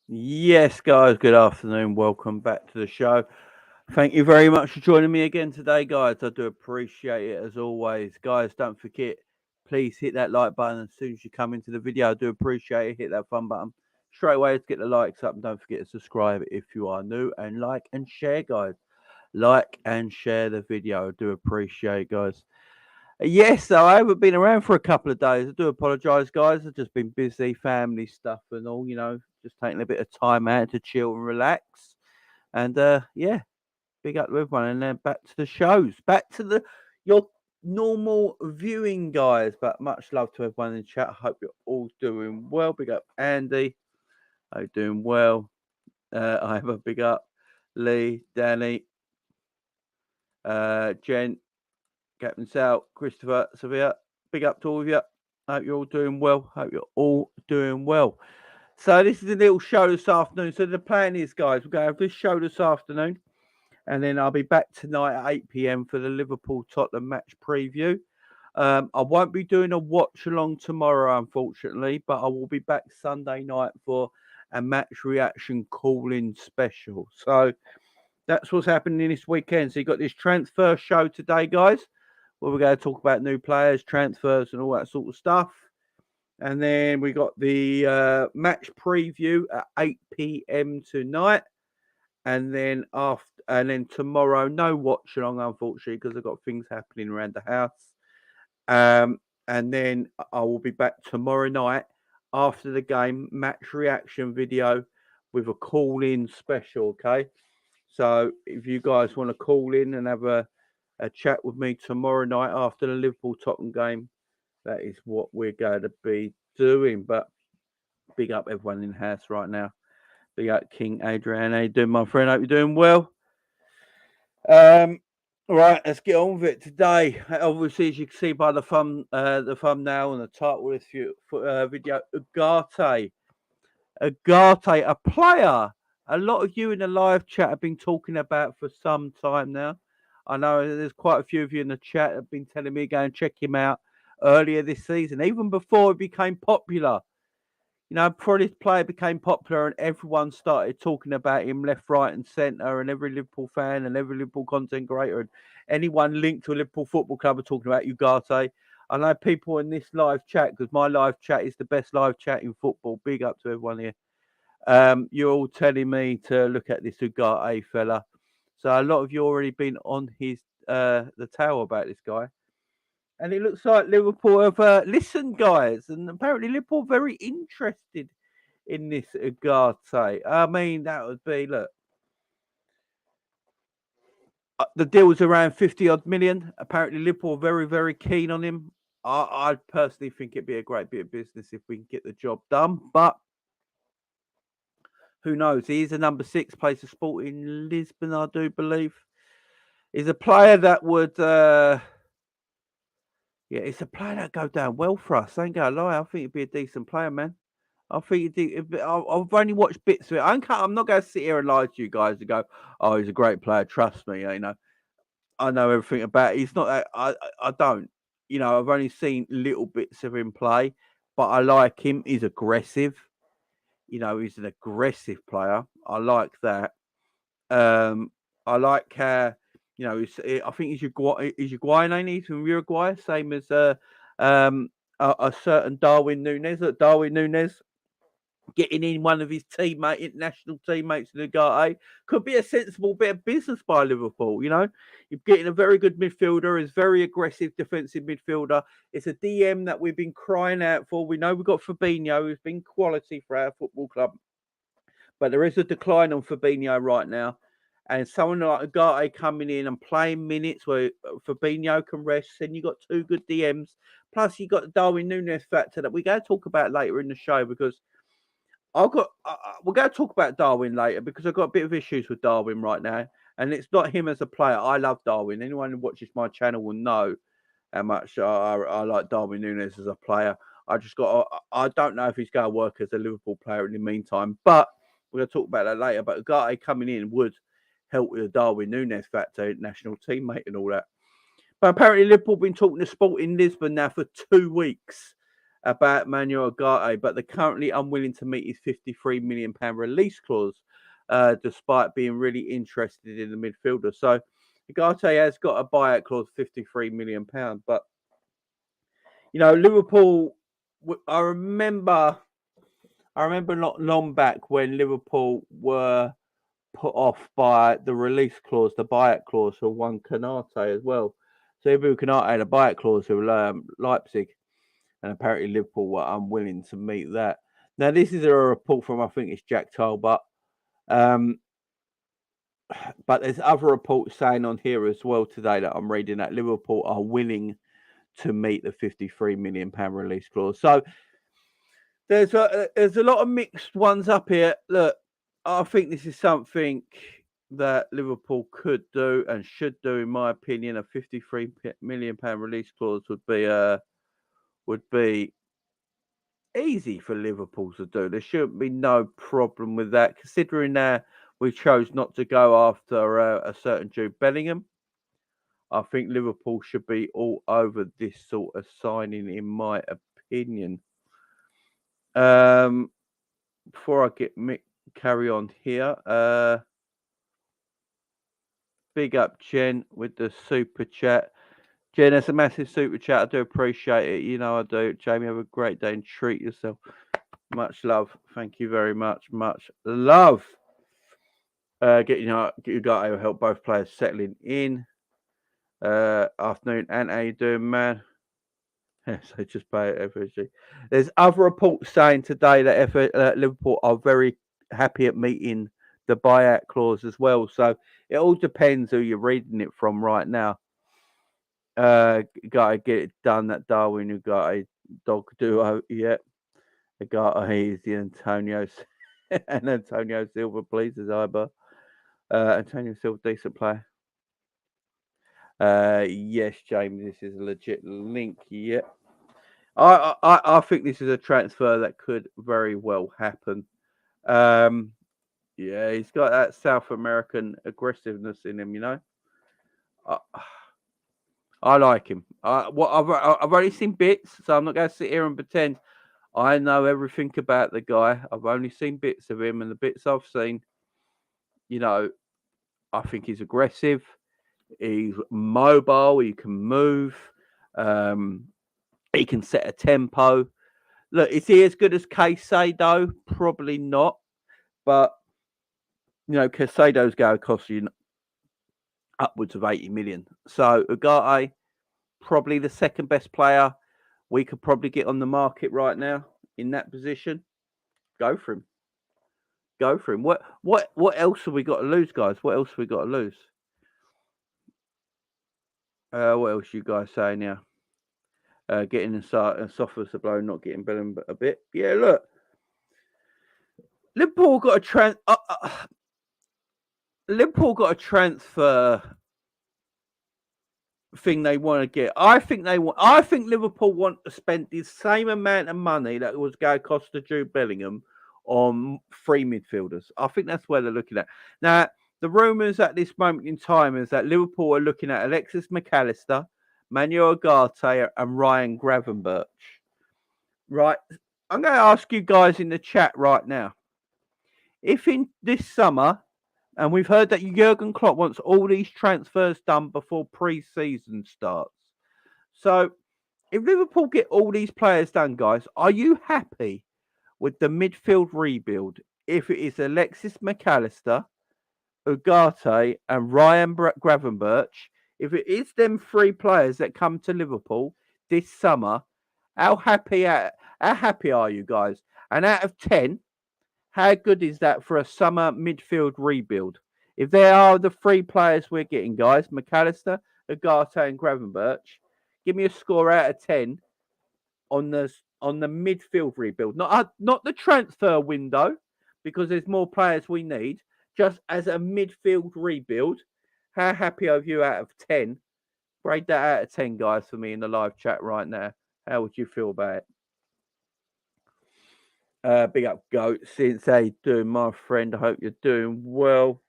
Yes, guys, good afternoon. Welcome back to the show. Thank you very much for joining me again today, guys. I do appreciate it as always. Guys, don't forget, please hit that like button as soon as you come into the video. I do appreciate it. Hit that fun button straight away to get the likes up. And don't forget to subscribe if you are new. And like and share, guys. Like and share the video. I do appreciate, guys. Yes, so I haven't been around for a couple of days. I do apologise, guys. I've just been busy, family stuff and all, just taking a bit of time out to chill and relax. And yeah, big up to everyone. And then back to the shows, back to your normal viewing, guys. But much love to everyone in the chat. I hope you're all doing well. Big up Andy. Are you doing well? I have a big up Lee, Danny, Jen, Captain Sal, Christopher, Sevilla. Big up to all of you. Hope you're all doing well. Hope you're all doing well. So this is a little show this afternoon. So the plan is, guys, we're going to have this show this afternoon. And then I'll be back tonight at 8 p.m. for the Liverpool-Tottenham match preview. I won't be doing a watch-along tomorrow, unfortunately. But I will be back Sunday night for a match reaction call-in special. So that's what's happening this weekend. So you've got this transfer show today, guys, where we're going to talk about new players, transfers, and all that sort of stuff. And then we got the match preview at 8 p.m. tonight. And then tomorrow, no watch along, unfortunately, because I've got things happening around the house. And then I will be back tomorrow night after the game, match reaction video with a call-in special, okay? So if you guys want to call in and have a chat with me tomorrow night after the Liverpool-Tottenham game, that is what we're going to be doing. But big up everyone in the house right now. Big up King Adrian. How you doing, my friend? Hope you're doing well. All right, let's get on with it today. Obviously, as you can see by the thumbnail and the title of this video, Ugarte. Ugarte, a player a lot of you in the live chat have been talking about for some time now. I know there's quite a few of you in the chat have been telling me go and check him out earlier this season, even before it became popular. Before this player became popular and everyone started talking about him left, right and centre, and every Liverpool fan and every Liverpool content creator and anyone linked to a Liverpool football club are talking about Ugarte. I know people in this live chat, because my live chat is the best live chat in football. Big up to everyone here. You're all telling me to look at this Ugarte fella. So a lot of you already been on his the tale about this guy. And it looks like Liverpool have listened, guys, and apparently Liverpool are very interested in this Ugarte. I mean, that would be, look, the deal was around 50 odd million. Apparently Liverpool are very, very keen on him. I personally think it'd be a great bit of business if we can get the job done, but who knows? He is a number 6, plays for Sporting Lisbon, I do believe. He's a player that would, it's a player that go down well for us. I ain't gonna lie. I think he'd be a decent player, man. I think I've only watched bits of it. I'm not going to sit here and lie to you guys and go, "Oh, he's a great player." Trust me, you know. I know everything about it. He's not that. I don't. You know, I've only seen little bits of him play, but I like him. He's aggressive. You know, he's an aggressive player. I like that. I like how, you know, I think he's Uruguayan, ain't he? He's from Uruguay, same as a certain Darwin Núñez. Darwin Núñez getting in one of his international teammates in the Ugarte could be a sensible bit of business by Liverpool. You know, you're getting a very good midfielder, is very aggressive defensive midfielder. It's a DM that we've been crying out for. We know we've got Fabinho, who's been quality for our football club, but there is a decline on Fabinho right now. And someone like Ugarte coming in and playing minutes where Fabinho can rest, then you got 2 good DMs. Plus, you got the Darwin Núñez factor that we're going to talk about later in the show, because we're going to talk about Darwin later, because I've got a bit of issues with Darwin right now. And it's not him as a player. I love Darwin. Anyone who watches my channel will know how much I like Darwin Núñez as a player. I don't know if he's going to work as a Liverpool player in the meantime, but we're going to talk about that later. But Ugarte coming in would help with the Darwin Núñez factor, national teammate and all that. But apparently Liverpool have been talking to Sporting Lisbon now for 2 weeks about Manuel Ugarte, but they're currently unwilling to meet his £53 million release clause, despite being really interested in the midfielder. So Ugarte has got a buyout clause of £53 million, but, you know, Liverpool, I remember not long back when Liverpool were put off by the release clause, the buyout clause for one Konate as well. So Ibu Konate had a buyout clause with Leipzig, and apparently Liverpool were unwilling to meet that. Now, this is a report from, I think it's Jack Talbot, but there's other reports saying on here as well today that I'm reading that Liverpool are willing to meet the £53 million release clause. So there's a lot of mixed ones up here. Look, I think this is something that Liverpool could do and should do, in my opinion. A £53 million release clause would be easy for Liverpool to do. There shouldn't be no problem with that, considering that we chose not to go after a certain Jude Bellingham. I think Liverpool should be all over this sort of signing, in my opinion. Before I carry on here, big up Jen with the super chat. Jen, that's a massive super chat. I do appreciate it. You know I do. Jamie, have a great day and treat yourself. Much love. Thank you very much. Much love. Get you got to help both players settling in. Afternoon, and how you doing, man? So just pay it FSG. There's other reports saying today that Liverpool are very happy at meeting the buyout clause as well. So it all depends who you're reading it from right now. Got to get it done. That Darwin who got a dog duo. Yeah, got he's the Antonio and Antonio Silva pleases Iber. Antonio Silva, decent player. Yes, James, this is a legit link. Yeah. I think this is a transfer that could very well happen. Yeah, he's got that South American aggressiveness in him, you know. I like him. I've only seen bits, so I'm not going to sit here and pretend I know everything about the guy. I've only seen bits of him, and the bits I've seen, you know, I think he's aggressive. He's mobile. He can move. He can set a tempo. Look, is he as good as Caicedo? Probably not. But, you know, Caicedo's going to cost you upwards of 80 million. So Ugarte, probably the second best player we could probably get on the market right now in that position. Go for him. Go for him. What else have we got to lose, guys? What else have we got to lose? What else you guys saying now? Getting a software blow, not getting Bellingham a bit. Yeah, look, Liverpool got a Liverpool got a transfer thing they want to get. I think Liverpool want to spend the same amount of money that was going to cost to Jude Bellingham on 3 midfielders. I think that's where they're looking at. Now, the rumours at this moment in time is that Liverpool are looking at Alexis McAllister, Manuel Ugarte, and Ryan Gravenberch. Right. I'm going to ask you guys in the chat right now. If in this summer, and we've heard that Jurgen Klopp wants all these transfers done before pre-season starts. So, if Liverpool get all these players done, guys, are you happy with the midfield rebuild? If it is Alexis McAllister, Ugarte, and Ryan Gravenberch, if it is them 3 players that come to Liverpool this summer, how happy are you guys? And out of 10, how good is that for a summer midfield rebuild? If there are the 3 players we're getting, guys, McAllister, Ugarte, and Gravenberch, give me a score out of 10 on the midfield rebuild. Not the transfer window, because there's more players we need. Just as a midfield rebuild, how happy are you out of 10? Grade that out of 10, guys, for me in the live chat right now. How would you feel about it? Big up, Goat. Since how you doing, my friend? I hope you're doing well.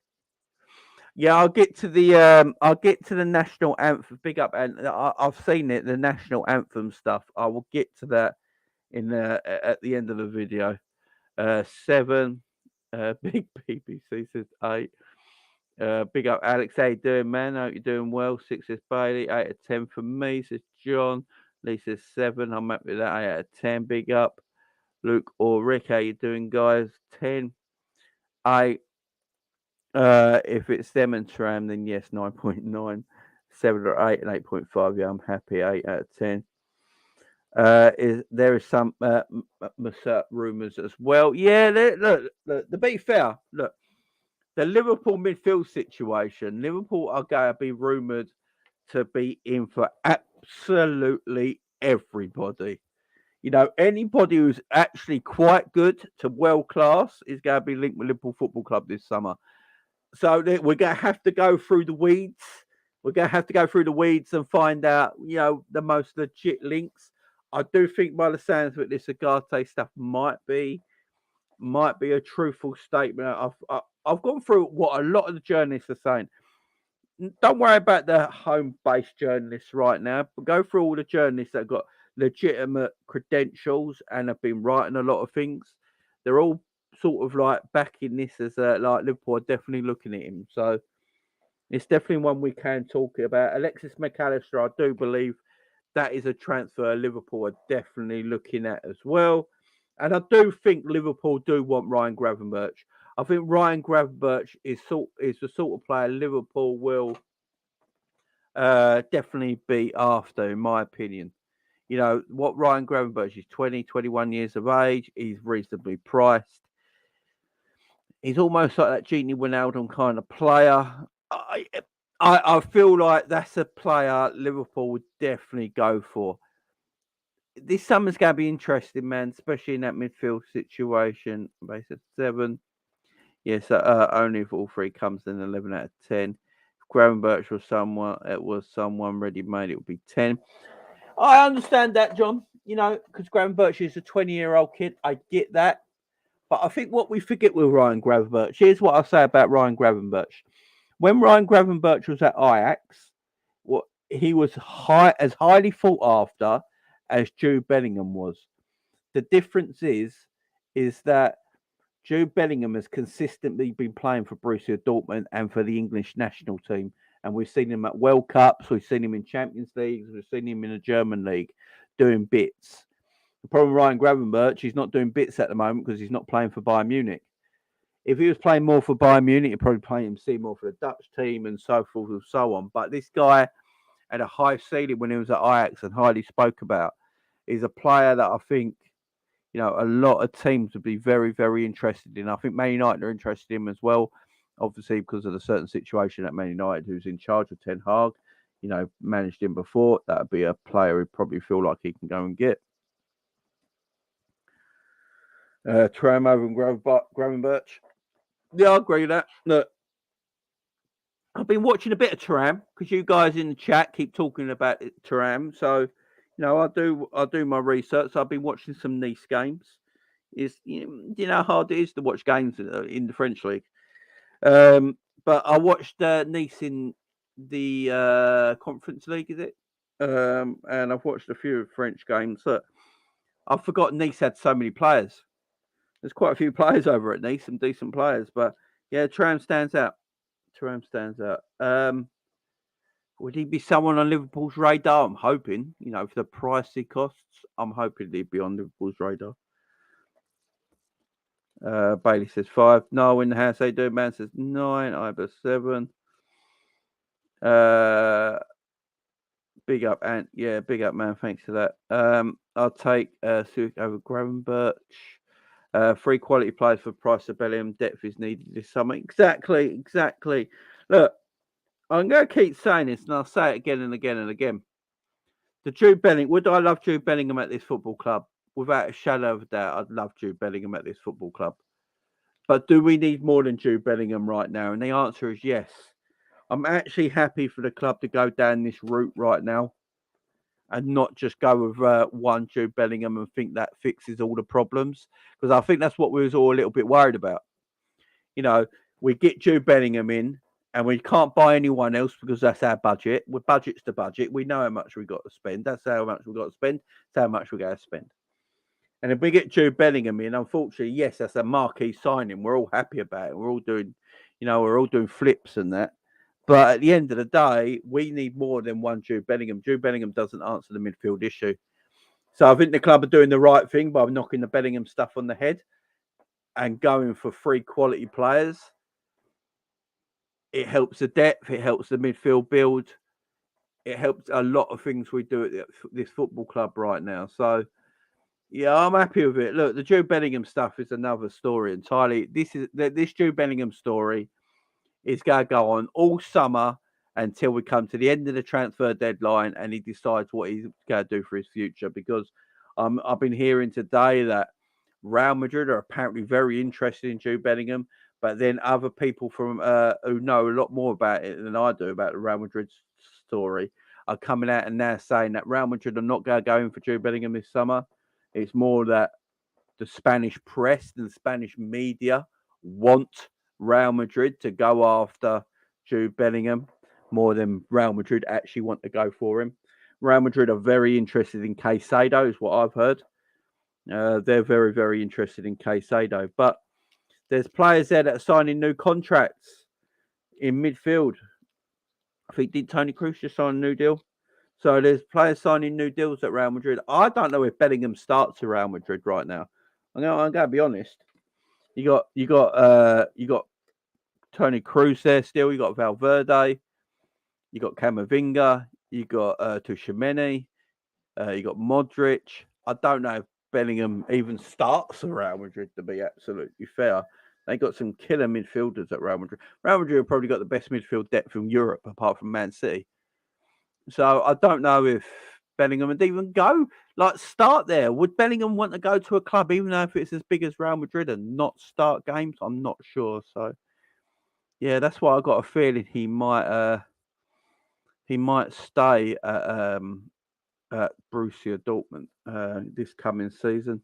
Yeah, I'll get to the national anthem. Big up, and I've seen it. The national anthem stuff. I will get to that at the end of the video. 7. Big BBC says 8. Big up, Alex. How you doing, man? I hope you're doing well. 6 says Bailey. 8 out of 10 for me, says John. Lee says 7. I'm happy with that. 8 out of 10. Big up. Luke or Rick, how you doing, guys? 10. 8. If it's them and Tram, then yes, 9.9. 7 or 8 and 8.5. Yeah, I'm happy. 8 out of 10. There is some rumours as well. Yeah, look, to be fair, look, the Liverpool midfield situation, Liverpool are going to be rumoured to be in for absolutely everybody. You know, anybody who's actually quite good to world class is going to be linked with Liverpool Football Club this summer. So we're going to have to go through the weeds. We're going to have to go through the weeds and find out, the most legit links. I do think by the sounds of it, this Ugarte stuff might be a truthful statement. I've gone through what a lot of the journalists are saying. Don't worry about the home-based journalists right now, but go through all the journalists that have got legitimate credentials and have been writing a lot of things. They're all sort of like backing this as like Liverpool are definitely looking at him. So it's definitely one we can talk about. Alexis McAllister, I do believe that is a transfer Liverpool are definitely looking at as well. And I do think Liverpool do want Ryan Gravenberch. I think Ryan Gravenberch is the sort of player Liverpool will definitely be after, in my opinion. You know, what Ryan Gravenberch is 20, 21 years of age. He's reasonably priced. He's almost like that Genie Wijnaldum kind of player. I feel like that's a player Liverpool would definitely go for. This summer's going to be interesting, man, especially in that midfield situation. Base of 7. Yes, only if all 3 comes in 11 out of 10. If Gravenberch was someone ready-made, it would be 10. I understand that, John, because Gravenberch is a 20-year-old kid. I get that. But I think what we forget with Ryan Gravenberch, here's what I'll say about Ryan Gravenberch. When Ryan Gravenberch was at Ajax, he was as highly sought after as Jude Bellingham was. The difference is that Jude Bellingham has consistently been playing for Borussia Dortmund and for the English national team. And we've seen him at World Cups, we've seen him in Champions Leagues, we've seen him in the German league doing bits. The problem with Ryan Gravenberch, he's not doing bits at the moment because he's not playing for Bayern Munich. If he was playing more for Bayern Munich, you'd probably play him see more for the Dutch team and so forth and so on. But this guy had a high ceiling when he was at Ajax and highly spoke about. He's a player that I think, a lot of teams would be very, very interested in. I think Man United are interested in him as well, obviously because of the certain situation at Man United, who's in charge of Ten Hag, managed him before. That would be a player who'd probably feel like he can go and get. Thuram over and Gravenberch. Yeah, I agree with that. Look, I've been watching a bit of Thuram because you guys in the chat keep talking about Thuram. So, I do my research. So I've been watching some Nice games. You know how hard it is to watch games in the French league. But I watched Nice in the Conference League, is it? And I've watched a few French games. Look, I've forgotten Nice had so many players. There's quite a few players over at Nice, some decent players. But yeah, Thuram stands out. Would he be someone on Liverpool's radar? I'm hoping, for the price he costs, I'm hoping he'd be on Liverpool's radar. Bailey says 5. No, in the house they do. Man says 9. Iber 7. Big up, Ant. Yeah, big up, man. Thanks for that. I'll take Suik over Gravenberch. 3 quality players for price of Bellingham. Depth is needed this summer. Exactly. Look, I'm going to keep saying this, and I'll say it again and again and again. Would I love Jude Bellingham at this football club? Without a shadow of a doubt, I'd love Jude Bellingham at this football club. But do we need more than Jude Bellingham right now? And the answer is yes. I'm actually happy for the club to go down this route right now and not just go with one Jude Bellingham and think that fixes all the problems. Because I think that's what we was all a little bit worried about. We get Jude Bellingham in and we can't buy anyone else because that's our budget. Budget's the budget. We know how much we've got to spend. That's how much we've got to spend. That's how much we're going to spend. And if we get Jude Bellingham in, unfortunately, yes, that's a marquee signing. We're all happy about it. We're all doing, flips and that. But at the end of the day, we need more than one Jude Bellingham. Jude Bellingham doesn't answer the midfield issue. So I think the club are doing the right thing by knocking the Bellingham stuff on the head and going for 3 quality players. It helps the depth. It helps the midfield build. It helps a lot of things we do at this football club right now. So, yeah, I'm happy with it. Look, the Jude Bellingham stuff is another story entirely. This Jude Bellingham story is going to go on all summer until we come to the end of the transfer deadline and he decides what he's going to do for his future. Because I've been hearing today that Real Madrid are apparently very interested in Jude Bellingham, but then other people from who know a lot more about it than I do about the Real Madrid story are coming out and now saying that Real Madrid are not going to go in for Jude Bellingham this summer. It's more that the Spanish press and the Spanish media want Real Madrid to go after Jude Bellingham more than Real Madrid actually want to go for him. Real Madrid are very interested in Caicedo, is what I've heard. They're very, very interested in Caicedo. But there's players there that are signing new contracts in midfield. I think did Toni Kroos just sign a new deal? So there's players signing new deals at Real Madrid. I don't know if Bellingham starts at Real Madrid right now. I'm going to be honest. You got Toni Kroos there still. You got Valverde. You got Camavinga. You got Tchouaméni. You got Modric. I don't know if Bellingham even starts at Real Madrid, to be absolutely fair. They got some killer midfielders at Real Madrid. Real Madrid have probably got the best midfield depth in Europe, apart from Man City. So I don't know if Bellingham would even start there. Would Bellingham want to go to a club, even though if it's as big as Real Madrid, and not start games? I'm not sure. So yeah, that's why I got a feeling he might stay at Borussia Dortmund this coming season.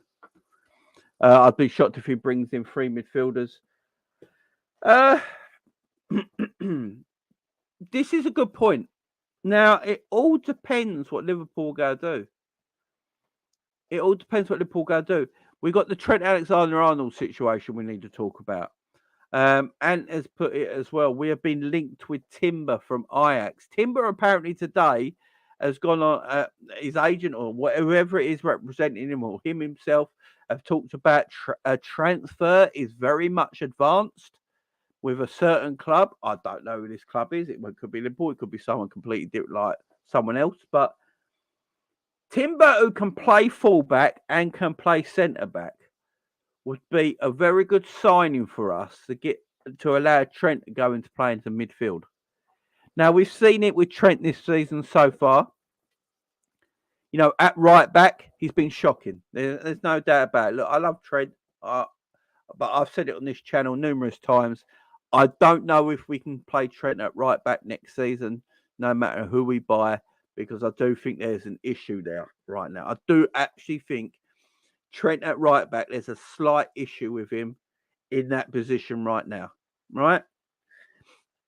I'd be shocked if he brings in 3 midfielders. This is a good point. Now, it all depends what Liverpool are going to do. We've got the Trent Alexander-Arnold situation we need to talk about. Ant has put it as well. We have been linked with Timber from Ajax. Timber apparently today has gone on his agent or whoever it is representing him or him himself have talked about a transfer is very much advanced with a certain club. I don't know who this club is. It could be Liverpool. It could be someone completely different, like someone else. But Timber, who can play fullback and can play centre back, would be a very good signing for us to allow Trent to go into play into midfield. Now, we've seen it with Trent this season so far. You know, at right back, he's been shocking. There's no doubt about it. Look, I love Trent, but I've said it on this channel numerous times. I don't know if we can play Trent at right back next season, no matter who we buy, because I do think there's an issue there right now. I do actually think Trent at right back, there's a slight issue with him in that position right now, right?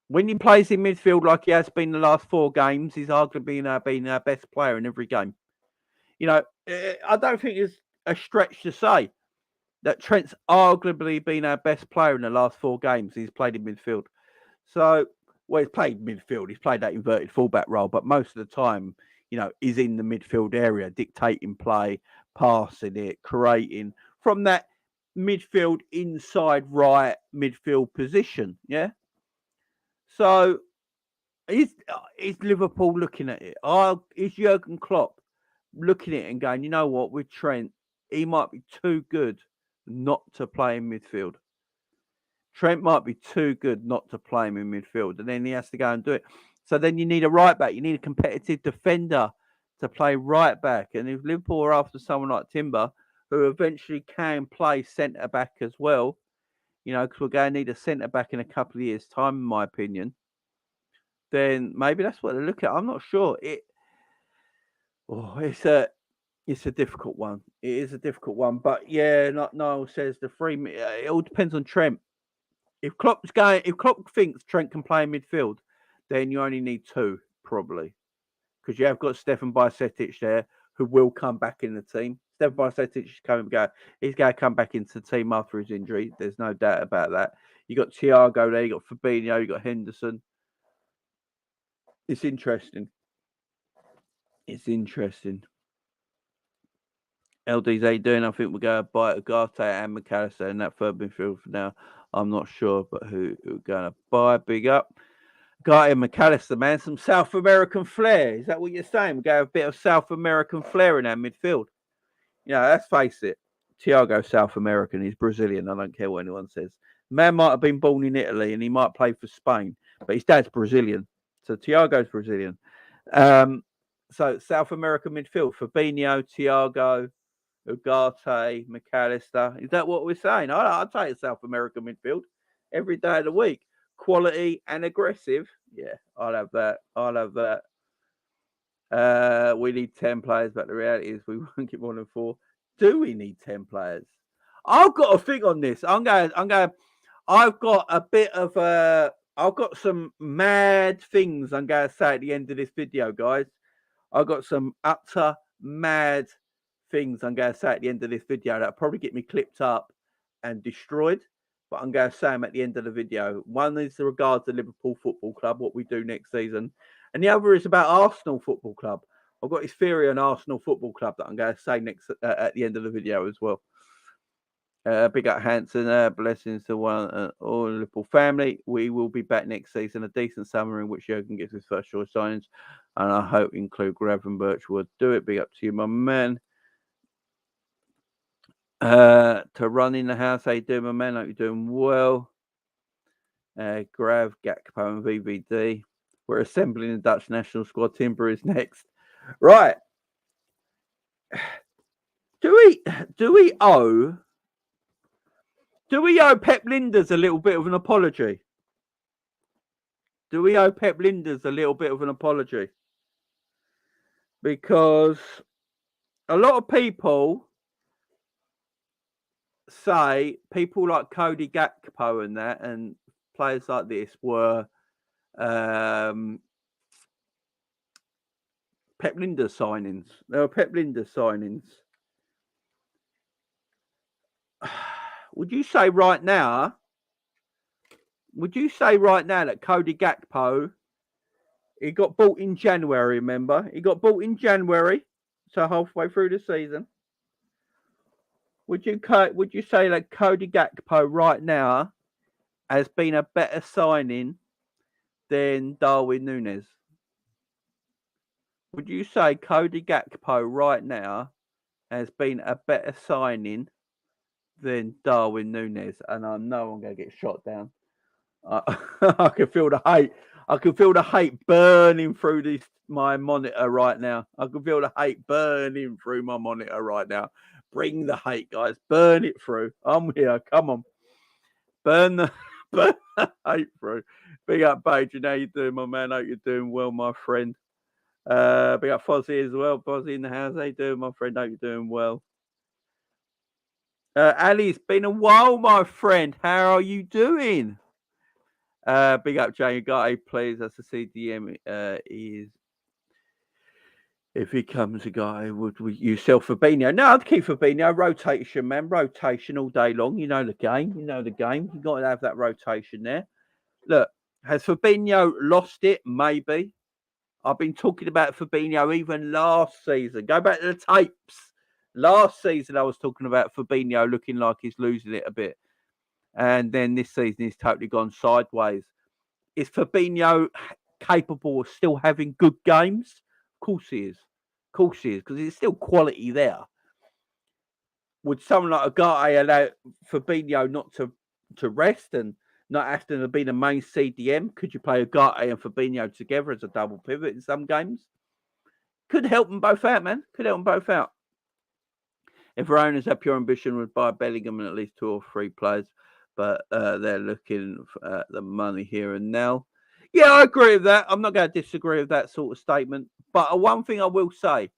When he plays in midfield like he has been the last 4 games, he's arguably been our best player in every game. You know, I don't think it's a stretch to say that Trent's arguably been our best player in the last 4 games. He's played in midfield. So, well, he's played midfield. He's played that inverted fullback role, but most of the time, you know, he's in the midfield area, dictating play, passing it, creating from that midfield inside right midfield position. Yeah. So, is Liverpool looking at it? Is Jurgen Klopp looking at it and going, you know what, with Trent, he might be too good not to play in midfield. Trent might be too good not to play him in midfield, and then he has to go and do it. So then you need a right back. You need a competitive defender to play right back. And if Liverpool are after someone like Timber, who eventually can play centre back as well, you know, because we're going to need a centre back in a couple of years' time, in my opinion, then maybe that's what they look at. I'm not sure. It's a difficult one. It is a difficult one. But yeah, like Niall says, it all depends on Trent. If Klopp thinks Trent can play in midfield, then you only need 2, probably. Because you have got Stefan Bajcetic there, who will come back in the team. Stefan Bajcetic is he's going to come back into the team after his injury. There's no doubt about that. You got Thiago there, you got Fabinho, you got Henderson. It's interesting. It's interesting. LD's how you doing? I think we're going to buy Ugarte and McAllister in that third midfield for now. I'm not sure, but who we're going to buy? Big up. Ugarte and McAllister, man. Some South American flair. Is that what you're saying? We're going to have a bit of South American flair in our midfield. You know, let's face it. Thiago's South American. He's Brazilian. I don't care what anyone says. Man might have been born in Italy and he might play for Spain, but his dad's Brazilian. So Thiago's Brazilian. So South American midfield. Fabinho, Thiago, Ugarte, McAllister. Is that what we're saying? I'd take a South American midfield every day of the week. Quality and aggressive. Yeah, I'll have that. We need 10 players, but the reality is we won't get more than 4. Do we need 10 players? I've got a thing on this. I've got a bit of I've got some mad things I'm going to say at the end of this video, guys. I've got some utter mad things I'm going to say at the end of this video that'll probably get me clipped up and destroyed, but I'm going to say them at the end of the video. One is regards to Liverpool Football Club, what we do next season, and the other is about Arsenal Football Club. I've got this theory on Arsenal Football Club that I'm going to say next at the end of the video as well. Big up Hanson, blessings to all the Liverpool family. We will be back next season, a decent summer in which Jurgen gets his first choice signings, and I hope include Gravenberch will do it. Big up to you, my man. To run in the house, how you doing, my man? Hope you're doing well. Grav, Gakpo, and VVD. We're assembling the Dutch national squad. Timber is next. Right. Do we owe Pep Linders a little bit of an apology? Do we owe Pep Linders a little bit of an apology? Because a lot of people say people like Cody Gakpo and that, and players like this were Pep Linders signings. They were Pep Linders signings. Would you say right now that Cody Gakpo, he got bought in January, remember? He got bought in January, so halfway through the season. Would you say that Cody Gakpo right now has been a better signing than Darwin Núñez? Would you say Cody Gakpo right now has been a better signing than Darwin Núñez? And I know I'm going to get shot down. I can feel the hate. I can feel the hate burning through my monitor right now. I can feel the hate burning through my monitor right now. Bring the hate, guys. Burn it through. I'm here. Come on. Burn the hate through. Big up, Badrian. How you doing, my man? Hope you're doing well, my friend. Big up Fozzie as well. Fozzie in the house. How you doing, my friend? Hope you're doing well. Ali, it's been a while, my friend. How are you doing? Big up Jay Ugarte, please. That's the CDM. Is if he comes a guy, would you sell Fabinho? No, I'd keep Fabinho. Rotation, man. Rotation all day long. You know the game. You know the game. You got to have that rotation there. Look, has Fabinho lost it? Maybe. I've been talking about Fabinho even last season. Go back to the tapes. Last season, I was talking about Fabinho looking like he's losing it a bit. And then this season, he's totally gone sideways. Is Fabinho capable of still having good games? Of course he is. Of course he is, because there's still quality there. Would someone like Ugarte allow Fabinho not to rest and not have to be the main CDM? Could you play Ugarte and Fabinho together as a double pivot in some games? Could help them both out, man. Could help them both out. If our owners have pure ambition, would buy Bellingham and at least 2 or 3 players, but they're looking at the money here and now. Yeah, I agree with that. I'm not going to disagree with that sort of statement. But one thing I will say,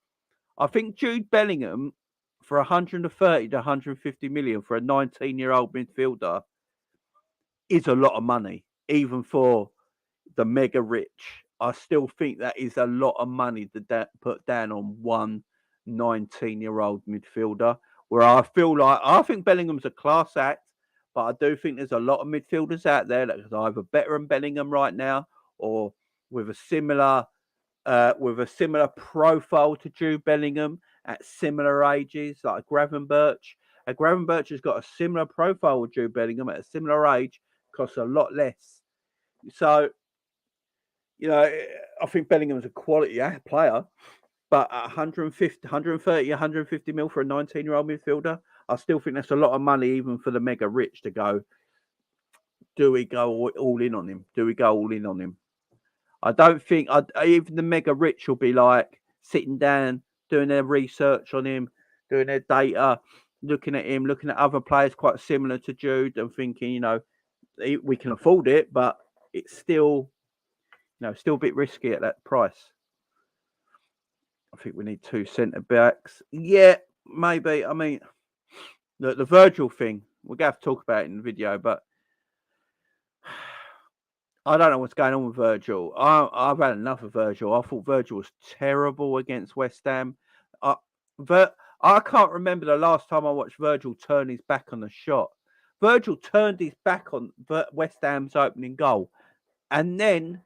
I think Jude Bellingham for 130 to 150 million for a 19-year-old midfielder is a lot of money, even for the mega rich. I still think that is a lot of money to put down on one 19-year-old midfielder. Where I think Bellingham's a class act, but I do think there's a lot of midfielders out there that are either better than Bellingham right now or with a similar profile to Jude Bellingham at similar ages, like Gravenberch. Gravenberch has got a similar profile with Jude Bellingham at a similar age, costs a lot less. So, I think Bellingham's a quality player, but at 150 mil for a 19-year-old midfielder, I still think that's a lot of money even for the mega rich to go. Do we go all in on him? I don't think even the mega rich will be like sitting down, doing their research on him, doing their data, looking at him, looking at other players quite similar to Jude and thinking, we can afford it, but it's still, still a bit risky at that price. I think we need 2 centre backs. Yeah, maybe. I mean, the Virgil thing, we're going to have to talk about it in the video, but I don't know what's going on with Virgil. I've had enough of Virgil. I thought Virgil was terrible against West Ham. I can't remember the last time I watched Virgil turn his back on the shot. Virgil turned his back on West Ham's opening goal. And then,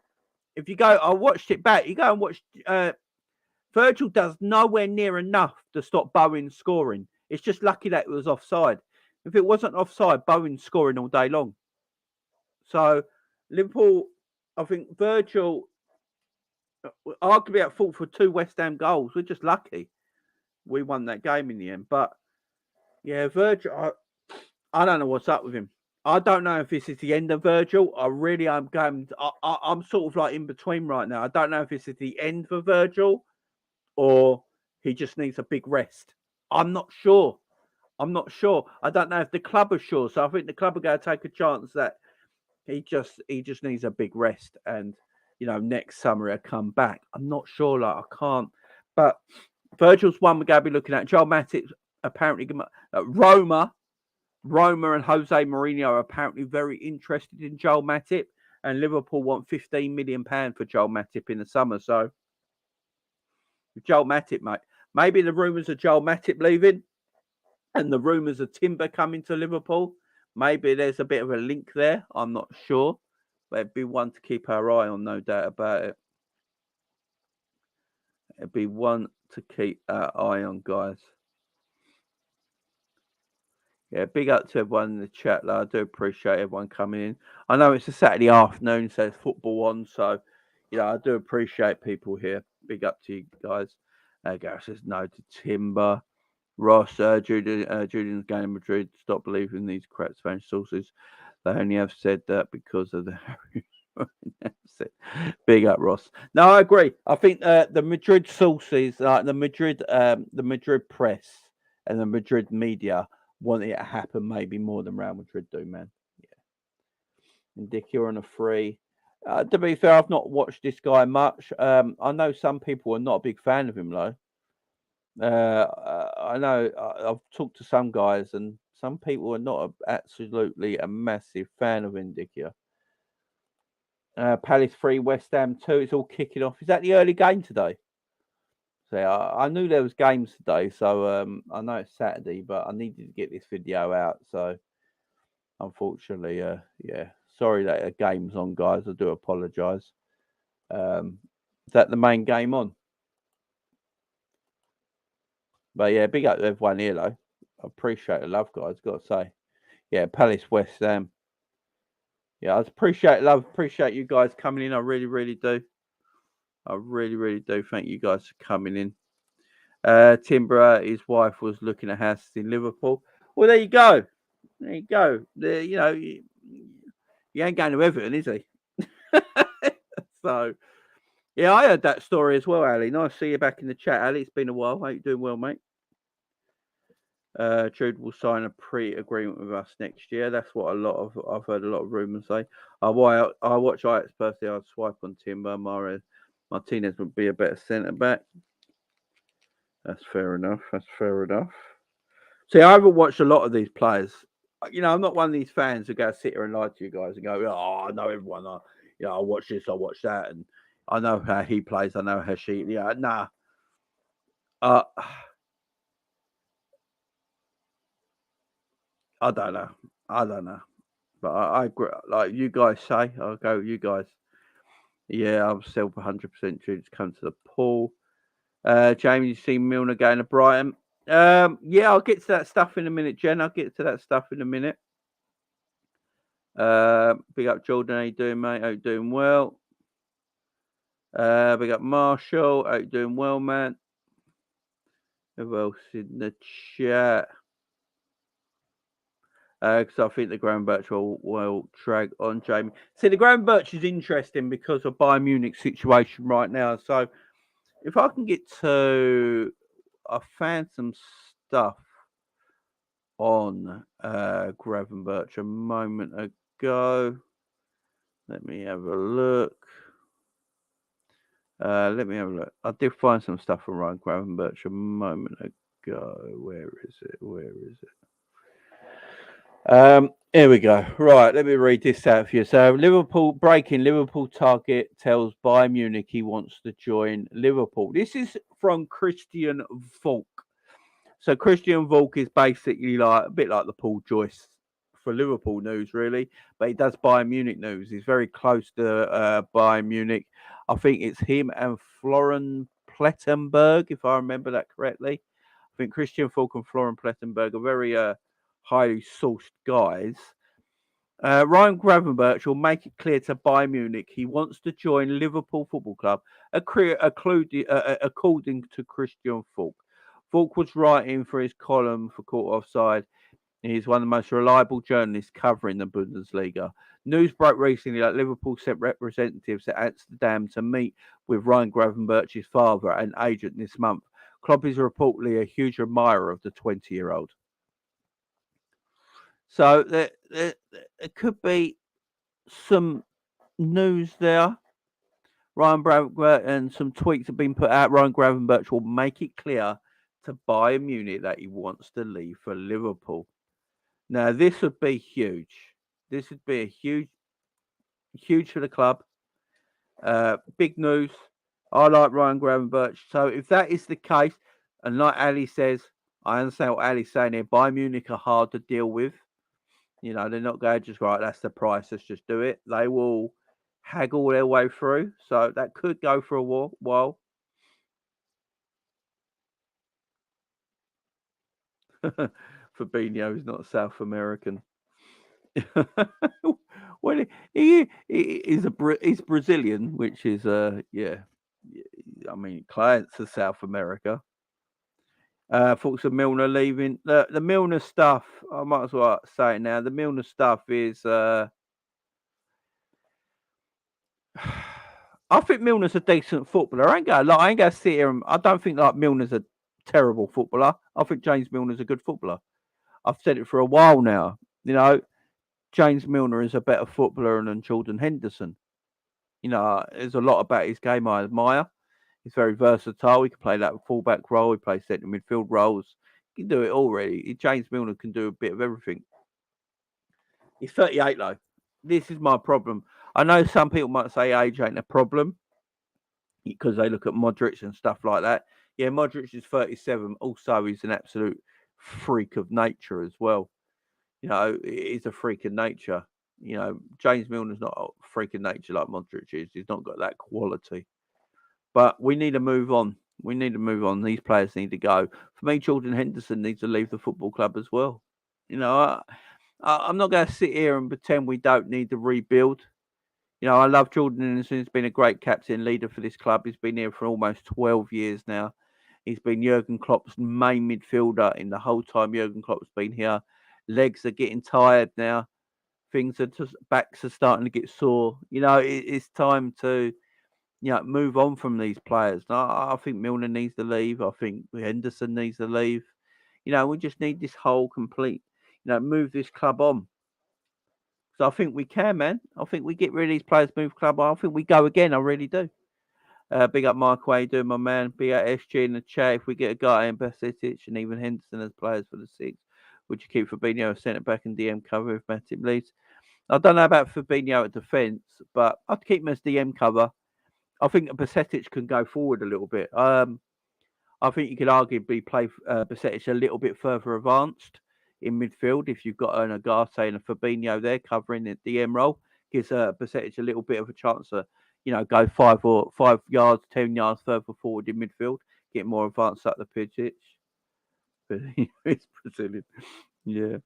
if you go, I watched it back. You go and watch, Virgil does nowhere near enough to stop Bowen scoring. It's just lucky that it was offside. If it wasn't offside, Bowen's scoring all day long. So, Liverpool, I think Virgil, arguably at fault for 2 West Ham goals. We're just lucky we won that game in the end. But, yeah, Virgil, I don't know what's up with him. I don't know if this is the end of Virgil. I'm sort of like in between right now. I don't know if this is the end for Virgil or he just needs a big rest. I'm not sure. I don't know if the club are sure. So I think the club are going to take a chance that he just needs a big rest and, next summer he'll come back. I'm not sure. I can't. But Virgil's one we're going to be looking at. Joel Matip apparently, Roma and Jose Mourinho are apparently very interested in Joel Matip, and Liverpool want £15 million for Joel Matip in the summer. So, Joel Matip, mate, maybe the rumours of Joel Matip leaving and the rumours of Timber coming to Liverpool, maybe there's a bit of a link there. I'm not sure, but it'd be one to keep our eye on, no doubt about it. It'd be one to keep our eye on, guys. Yeah, big up to everyone in the chat. Though. I do appreciate everyone coming in. I know it's a Saturday afternoon, so it's football on. So, I do appreciate people here. Big up to you guys. Gareth says no to Timber. Ross, Julian's going to Madrid. Stop believing these crap Spanish sources. They only have said that because of the Harry. Big up, Ross. No, I agree. I think the Madrid sources, like the Madrid press and the Madrid media, want it to happen maybe more than Real Madrid do, man. Yeah. And Dick, you're on a free. To be fair, I've not watched this guy much. I know some people are not a big fan of him, though. I know I've talked to some guys, and some people are not absolutely a massive fan of Indicia. Palace 3, West Ham 2. It's all kicking off. Is that the early game today? So I knew there was games today, so I know it's Saturday, but I needed to get this video out. So unfortunately, yeah, sorry that a game's on, guys. I do apologise. Is that the main game on? But yeah, big up to everyone here, though. I appreciate the love, guys. Got to say, yeah, Palace West Ham. Yeah, I appreciate love. Appreciate you guys coming in. I really, really do. I really, really do. Thank you guys for coming in. Timber, his wife was looking at houses in Liverpool. Well, there you go. There you go. You ain't going to Everton, is he? So, yeah, I heard that story as well, Ali. Nice to see you back in the chat, Ali. It's been a while. Hope you're doing well, mate. Jude will sign a pre-agreement with us next year. That's what I've heard a lot of rumours say. I watch Ajax personally. I'd swipe on Timber. Martinez would be a better centre back. That's fair enough. See, I haven't watched a lot of these players. I'm not one of these fans who go sit here and lie to you guys and go, "Oh, I know everyone. I watch this, I watch that, and I know how he plays. I know how she." Yeah, nah. I don't know. But I agree. Like you guys say, I'll go with you guys. Yeah, I'm still 100% due to come to the pool. Jamie, you see Milner going to Brighton. Yeah, I'll get to that stuff in a minute, Jen. I'll get to that stuff in a minute. Big up Jordan, how you doing, mate? How you doing well? Big up Marshall, how you doing well, man? Who else in the chat? Because I think the Graham Birch will drag on Jamie. See, the Graham Birch is interesting because of Bayern Munich situation right now. So if I can get to, I found some stuff on Gravenberch a moment ago. Let me have a look. I did find some stuff from Ryan Gravenberch a moment ago. Where is it? Here we go. Right, let me read this out for you. So Liverpool target tells Bayern Munich he wants to join Liverpool. This is from Christian Volk. So Christian Volk is basically like a bit like the Paul Joyce for Liverpool news, really, but he does Bayern Munich news. He's very close to Bayern Munich. I think it's him and Florian Plettenberg, if I remember that correctly. I think Christian Volk and Florian Plettenberg are very highly sourced guys. Ryan Gravenberch will make it clear to Bayern Munich he wants to join Liverpool Football Club, according to Christian Falk. Falk was writing for his column for Caught Offside. He's one of the most reliable journalists covering the Bundesliga. News broke recently that Liverpool sent representatives to Amsterdam to meet with Ryan Gravenberch's father and agent this month. Klopp is reportedly a huge admirer of the 20-year-old. So there could be some news there. Ryan Gravenberch and some tweets have been put out. Ryan Gravenberch will make it clear to Bayern Munich that he wants to leave for Liverpool. Now, this would be huge. This would be huge for the club. Big news. I like Ryan Gravenberch. So if that is the case, and like Ali says, I understand what Ali's saying here. Bayern Munich are hard to deal with. They're not going just right. That's the price. Let's just do it. They will haggle their way through. So that could go for a while. Fabinho is not South American. Well, he's Brazilian, which is yeah. I mean, clients of South America. Thoughts of Milner leaving. The Milner stuff, I might as well say it now. The Milner stuff is I think Milner's a decent footballer. I ain't gonna sit here and I don't think like Milner's a terrible footballer. I think James Milner's a good footballer. I've said it for a while now. You know, James Milner is a better footballer than Jordan Henderson. You know, there's a lot about his game I admire. He's very versatile. He can play that fullback role. He plays centre midfield roles. He can do it already. James Milner can do a bit of everything. He's 38 though. This is my problem. I know some people might say age ain't a problem because they look at Modric and stuff like that. Yeah, Modric is 37. Also, he's an absolute freak of nature as well. You know, he's a freak of nature. You know, James Milner's not a freak of nature like Modric is. He's not got that quality. But we need to move on. We need to move on. These players need to go. For me, Jordan Henderson needs to leave the football club as well. You know, I'm not going to sit here and pretend we don't need to rebuild. You know, I love Jordan Henderson. He's been a great captain, leader for this club. He's been here for almost 12 years now. He's been Jurgen Klopp's main midfielder in the whole time Jurgen Klopp's been here. Legs are getting tired now. Things are just, backs are starting to get sore. You know, it's time to, you know, move on from these players. I think Milner needs to leave. I think Henderson needs to leave. You know, we just need this whole complete, you know, move this club on. So I think we can, man. I think we get rid of these players, move club on. I think we go again. I really do. Big up Mike, how you doing, my man? Big up SG in the chat. If we get a guy in Basitic and even Henderson as players for the six, would you keep Fabinho centre back and DM cover if Matip leaves? I don't know about Fabinho at defence, but I'd keep him as DM cover. I think Basitic can go forward a little bit. I think you could arguably play Basitic a little bit further advanced in midfield if you've got an Ugarte and a Fabinho there covering the DM role. Gives Basitic a little bit of a chance to, you know, go 5 yards, 10 yards further forward in midfield, get more advanced up the pitch. It's Brazilian. Yeah.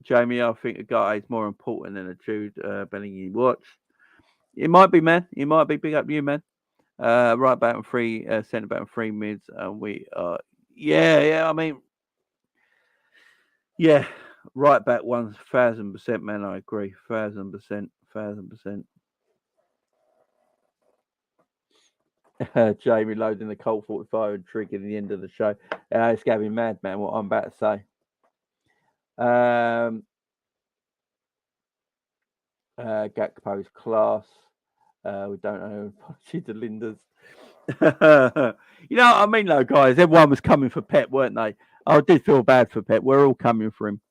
Jamie, I think Ugarte is more important than a Jude Bellingham watch. It might be, man. It might be. Big up you, man. Right back and three, centre back and three mids, and we are. Yeah. I mean, yeah, right back 1,000%, man. I agree, 1,000%, 1,000%. Jamie loading the Colt 45 and triggering the end of the show. It's going to be mad, man. What I'm about to say. Gakpo's class. We don't know. Apology to Linda's. You know what I mean, though, guys? Everyone was coming for Pep, weren't they? I did feel bad for Pep. We're all coming for him.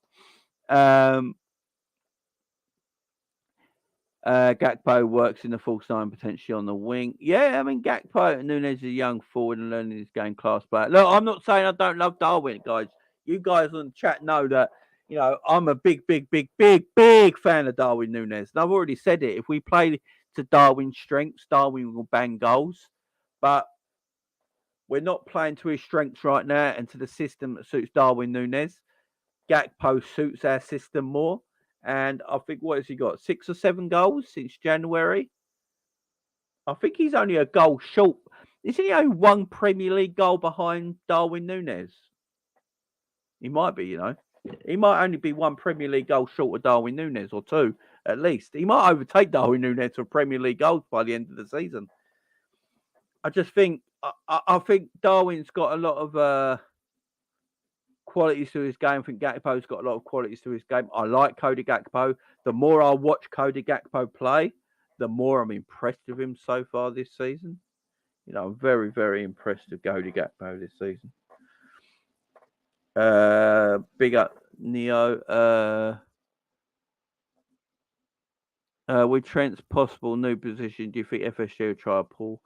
Gakpo works in the false nine, potentially on the wing. Yeah, I mean, Gakpo and Nunes is a young forward and learning his game class player. Look, I'm not saying I don't love Darwin, guys. You guys on the chat know that, you know, I'm a big fan of Darwin Nunes. And I've already said it. If we play to Darwin's strengths, Darwin will bang goals. But we're not playing to his strengths right now and to the system that suits Darwin Nunes. Gakpo suits our system more. And I think, what has he got? 6 or 7 goals since January? I think he's only a goal short. Isn't he only one Premier League goal behind Darwin Nunes? He might be, you know. He might only be one Premier League goal short of Darwin Nunes, or 2 at least. He might overtake Darwin Nunes for Premier League goals by the end of the season. I just think, I think Darwin's got a lot of qualities to his game. I think Gakpo's got a lot of qualities to his game. I like Cody Gakpo. The more I watch Cody Gakpo play, the more I'm impressed with him so far this season. You know, I'm very, very impressed with Cody Gakpo this season. Big up Neo. With Trent's possible new position, do you think FSG will try to pull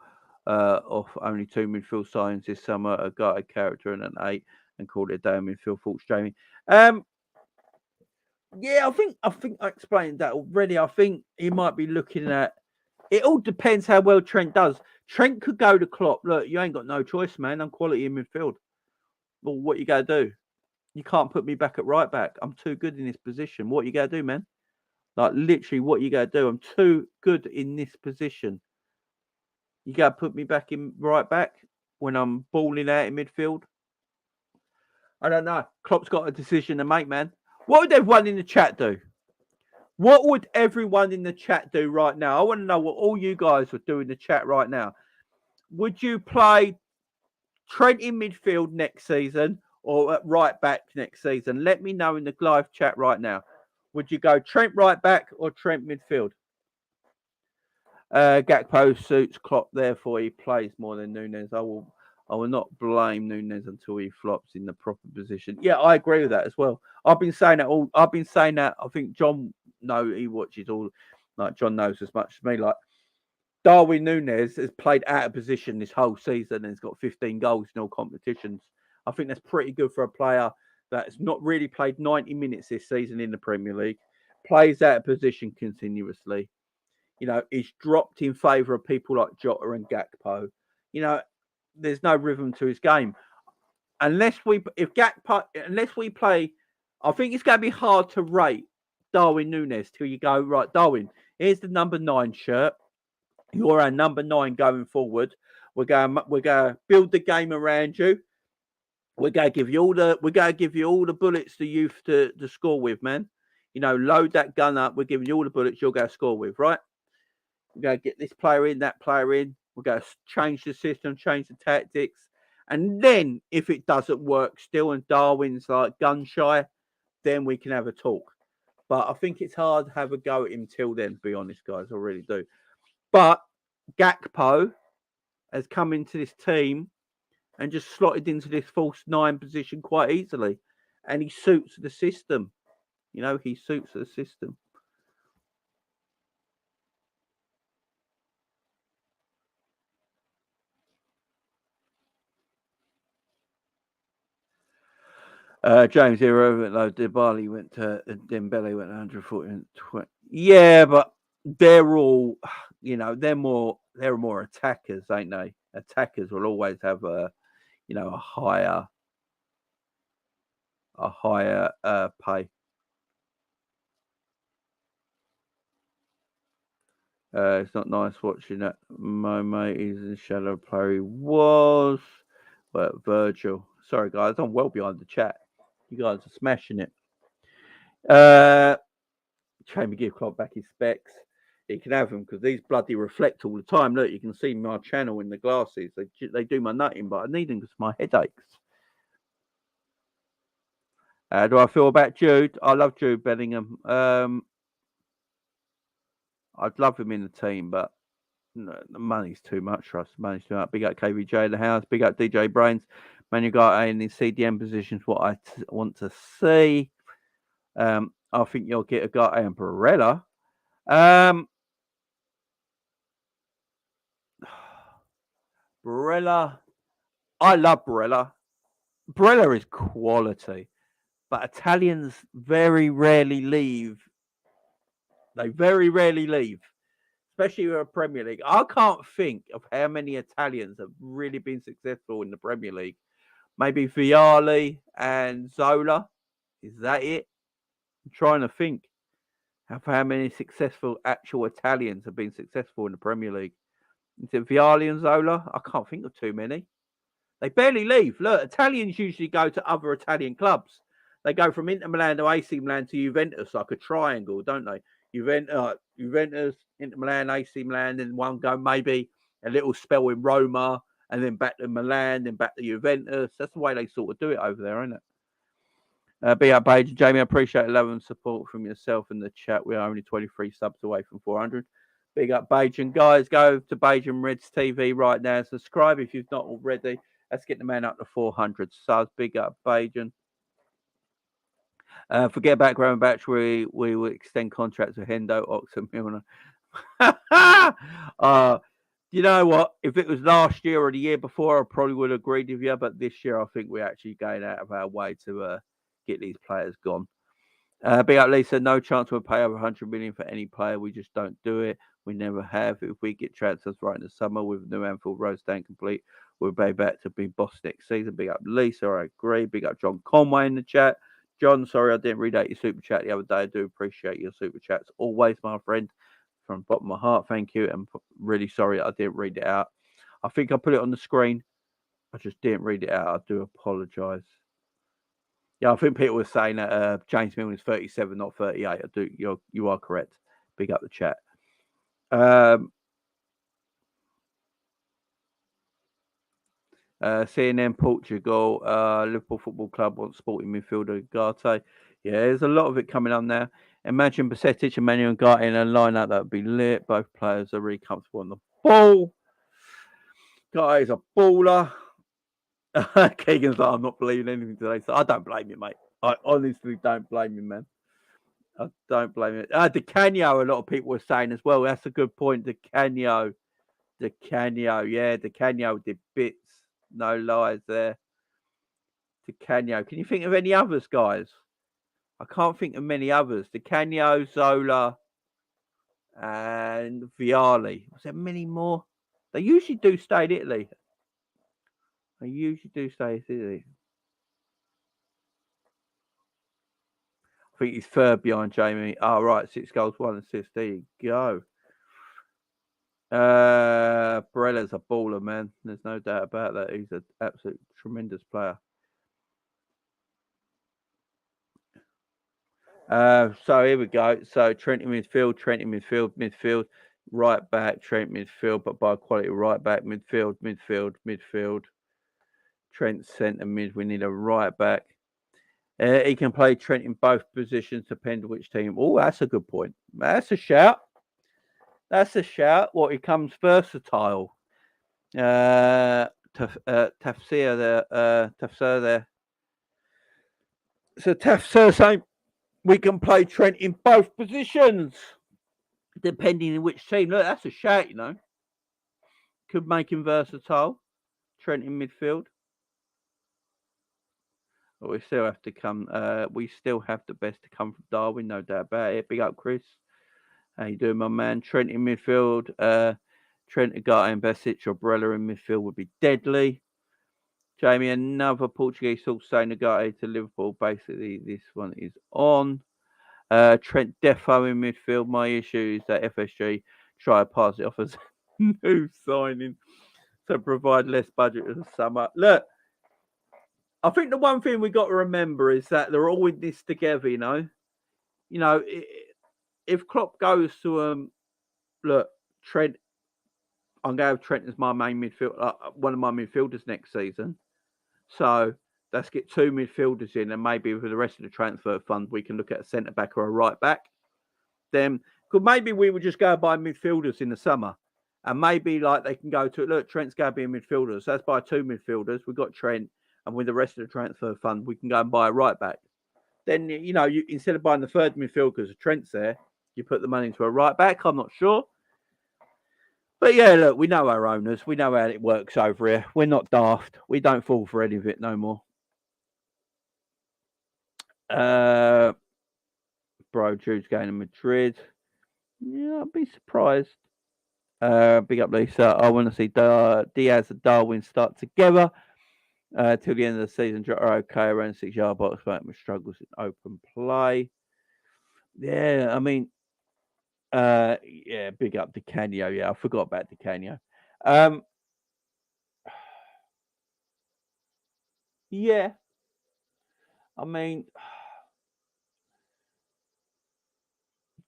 off only 2 midfield signings this summer, a guarded character and an 8, and call it a day on midfield? Thoughts, Jamie? Yeah, I think I explained that already. I think he might be looking at. It all depends how well Trent does. Trent could go to Klopp. Look, you ain't got no choice, man. I'm quality in midfield. Well, what you gotta do? You can't put me back at right back. I'm too good in this position. What you got to do, man? Like, literally, what you got to do? I'm too good in this position. You got to put me back in right back when I'm balling out in midfield. I don't know. Klopp's got a decision to make, man. What would everyone in the chat do? What would everyone in the chat do right now? I want to know what all you guys would do in the chat right now. Would you play Trent in midfield next season or at right back next season? Let me know in the live chat right now. Would you go Trent right back or Trent midfield? Gakpo suits Klopp, therefore he plays more than Nunes. I will not blame Nunes until he flops in the proper position. Yeah, I agree with that as well. I've been saying that. I think John he watches all. Like John knows as much as me. Like Darwin Nunes has played out of position this whole season and has got 15 goals in all competitions. I think that's pretty good for a player that's not really played 90 minutes this season in the Premier League. Plays out of position continuously. He's dropped in favour of people like Jota and Gakpo. There's no rhythm to his game. Unless we play, I think it's going to be hard to rate Darwin Nunes till you go, right, Darwin, here's the number 9 shirt. You're our number 9 going forward. We're going to build the game around you. We're going to give you all the bullets to you to score with, man. Load that gun up. We're giving you all the bullets you're going to score with, right? We're going to get this player in, that player in. We're going to change the system, change the tactics. And then if it doesn't work still and Darwin's like gun shy, then we can have a talk. But I think it's hard to have a go at him till then, to be honest, guys. I really do. But Gakpo has come into this team and just slotted into this false 9 position quite easily. And he suits the system. He suits the system. James here, Dembele went to 140. Yeah, but they're all, they're more attackers, ain't they? Attackers will always have a higher pay. It's not nice watching that. My mate is in shadow player. He was, but Virgil. Sorry, guys, I'm well behind the chat. You guys are smashing it. Jamie give Klopp back his specs. He can have them because these bloody reflect all the time. Look, you can see my channel in the glasses. They do my nutting, but I need them because my headaches. How do I feel about Jude? I love Jude Bellingham. I'd love him in the team, but no, the money's too much for us. Money's too much. Big up KVJ in the house. Big up DJ Brains. Manuel Ugarte in the CDM positions. What I want to see. I think you'll get a guy and Barella. Barella. I love Barella. Barella is quality, but Italians very rarely leave. They very rarely leave, especially with a Premier League. I can't think of how many Italians have really been successful in the Premier League. Maybe Vialli and Zola. Is that it? I'm trying to think of how many successful actual Italians have been successful in the Premier League. Is it Vialli and Zola? I can't think of too many. They barely leave. Look, Italians usually go to other Italian clubs. They go from Inter Milan to AC Milan to Juventus, like a triangle, don't they? Juventus, Inter Milan, AC Milan, then one go maybe a little spell in Roma, and then back to Milan, then back to Juventus. That's the way they sort of do it over there, isn't it? Be up, Page. Jamie, I appreciate love and support from yourself in the chat. We are only 23 subs away from 400. Big up, Bajan. Guys, go to Bajan Reds TV right now. Subscribe if you've not already. Let's get the man up to 400 subs. Big up, Bajan. Forget about Graham Batch. We will extend contracts with Hendo, Oxford, Milner. You know what? If it was last year or the year before, I probably would have agreed with you. But this year, I think we're actually going out of our way to get these players gone. Big up, Lisa. No chance we'll pay over 100 million for any player. We just don't do it. We never have. If we get transfers right in the summer with new Anfield Road stand complete, we'll be back to be boss next season. Big up Lisa, I agree. Big up John Conway in the chat. John, sorry I didn't read out your super chat the other day. I do appreciate your super chats always, my friend. From the bottom of my heart, thank you. And really sorry I didn't read it out. I think I put it on the screen. I just didn't read it out. I do apologise. Yeah, I think people were saying that James Milner is 37, not 38. I do. You are correct. Big up the chat. CNN Portugal, Liverpool Football Club wants sporting midfielder Ugarte. Yeah, there's a lot of it coming up now. Imagine Basetic and Manuel Ugarte in a lineup that would be lit. Both players are really comfortable on the ball. Guy is a baller. Keegan's like, I'm not believing anything today. So I don't blame you, mate. I honestly don't blame you, man. I don't blame you. Di Canio, a lot of people were saying as well. That's a good point. Di Canio. Yeah, Di Canio did bits. No lies there. Di Canio. Can you think of any others, guys? I can't think of many others. Di Canio, Zola, and Viali. Was there many more? They usually do stay in Italy. I think he's third behind Jamie. Oh, right. 6 goals, 1 assist. There you go. Barella's a baller, man. There's no doubt about that. He's an absolute tremendous player. So here we go. So Trent in midfield, right back, Trent midfield, but by quality right back, midfield. Trent centre mid. We need a right back. He can play Trent in both positions, depending on which team. Oh, that's a good point. That's a shout. What, he comes versatile. Tafsir there. So Tafsir saying we can play Trent in both positions, depending on which team. Look, that's a shout, you know. Could make him versatile. Trent in midfield. But we still have to come. We still have the best to come from Darwin, no doubt about it. Big up, Chris. How you doing, my man? Trent in midfield. Trent, Ugarte, and Besic or Barella in midfield would be deadly. Jamie, another Portuguese source saying Ugarte to Liverpool. Basically, this one is on. Trent Defo in midfield. My issue is that FSG try to pass it off as new signing to provide less budget in the summer. Look, I think the one thing we got to remember is that they're all in this together. You know, if Klopp goes to look, Trent, I'm going to have Trent as my main midfield, one of my midfielders next season. So let's get 2 midfielders in, and maybe with the rest of the transfer fund, we can look at a centre back or a right back. Then, because maybe we would just go buy midfielders in the summer, and maybe like they can go to look, Trent's going to be a midfielder, so let's buy 2 midfielders. We've got Trent, and with the rest of the transfer fund, we can go and buy a right back. Then you instead of buying the third midfield because Trent's there, you put the money into a right back. I'm not sure. But yeah, look, we know our owners. We know how it works over here. We're not daft. We don't fall for any of it no more. Bro, Jude's going to Madrid. Yeah, I'd be surprised. Big up, Lisa. I want to see Diaz and Darwin start together till the end of the season. Are okay around 6-yard box, but with struggles in open play. Yeah, I mean, yeah, big up Di Canio. Yeah, I forgot about Di Canio. Yeah, I mean,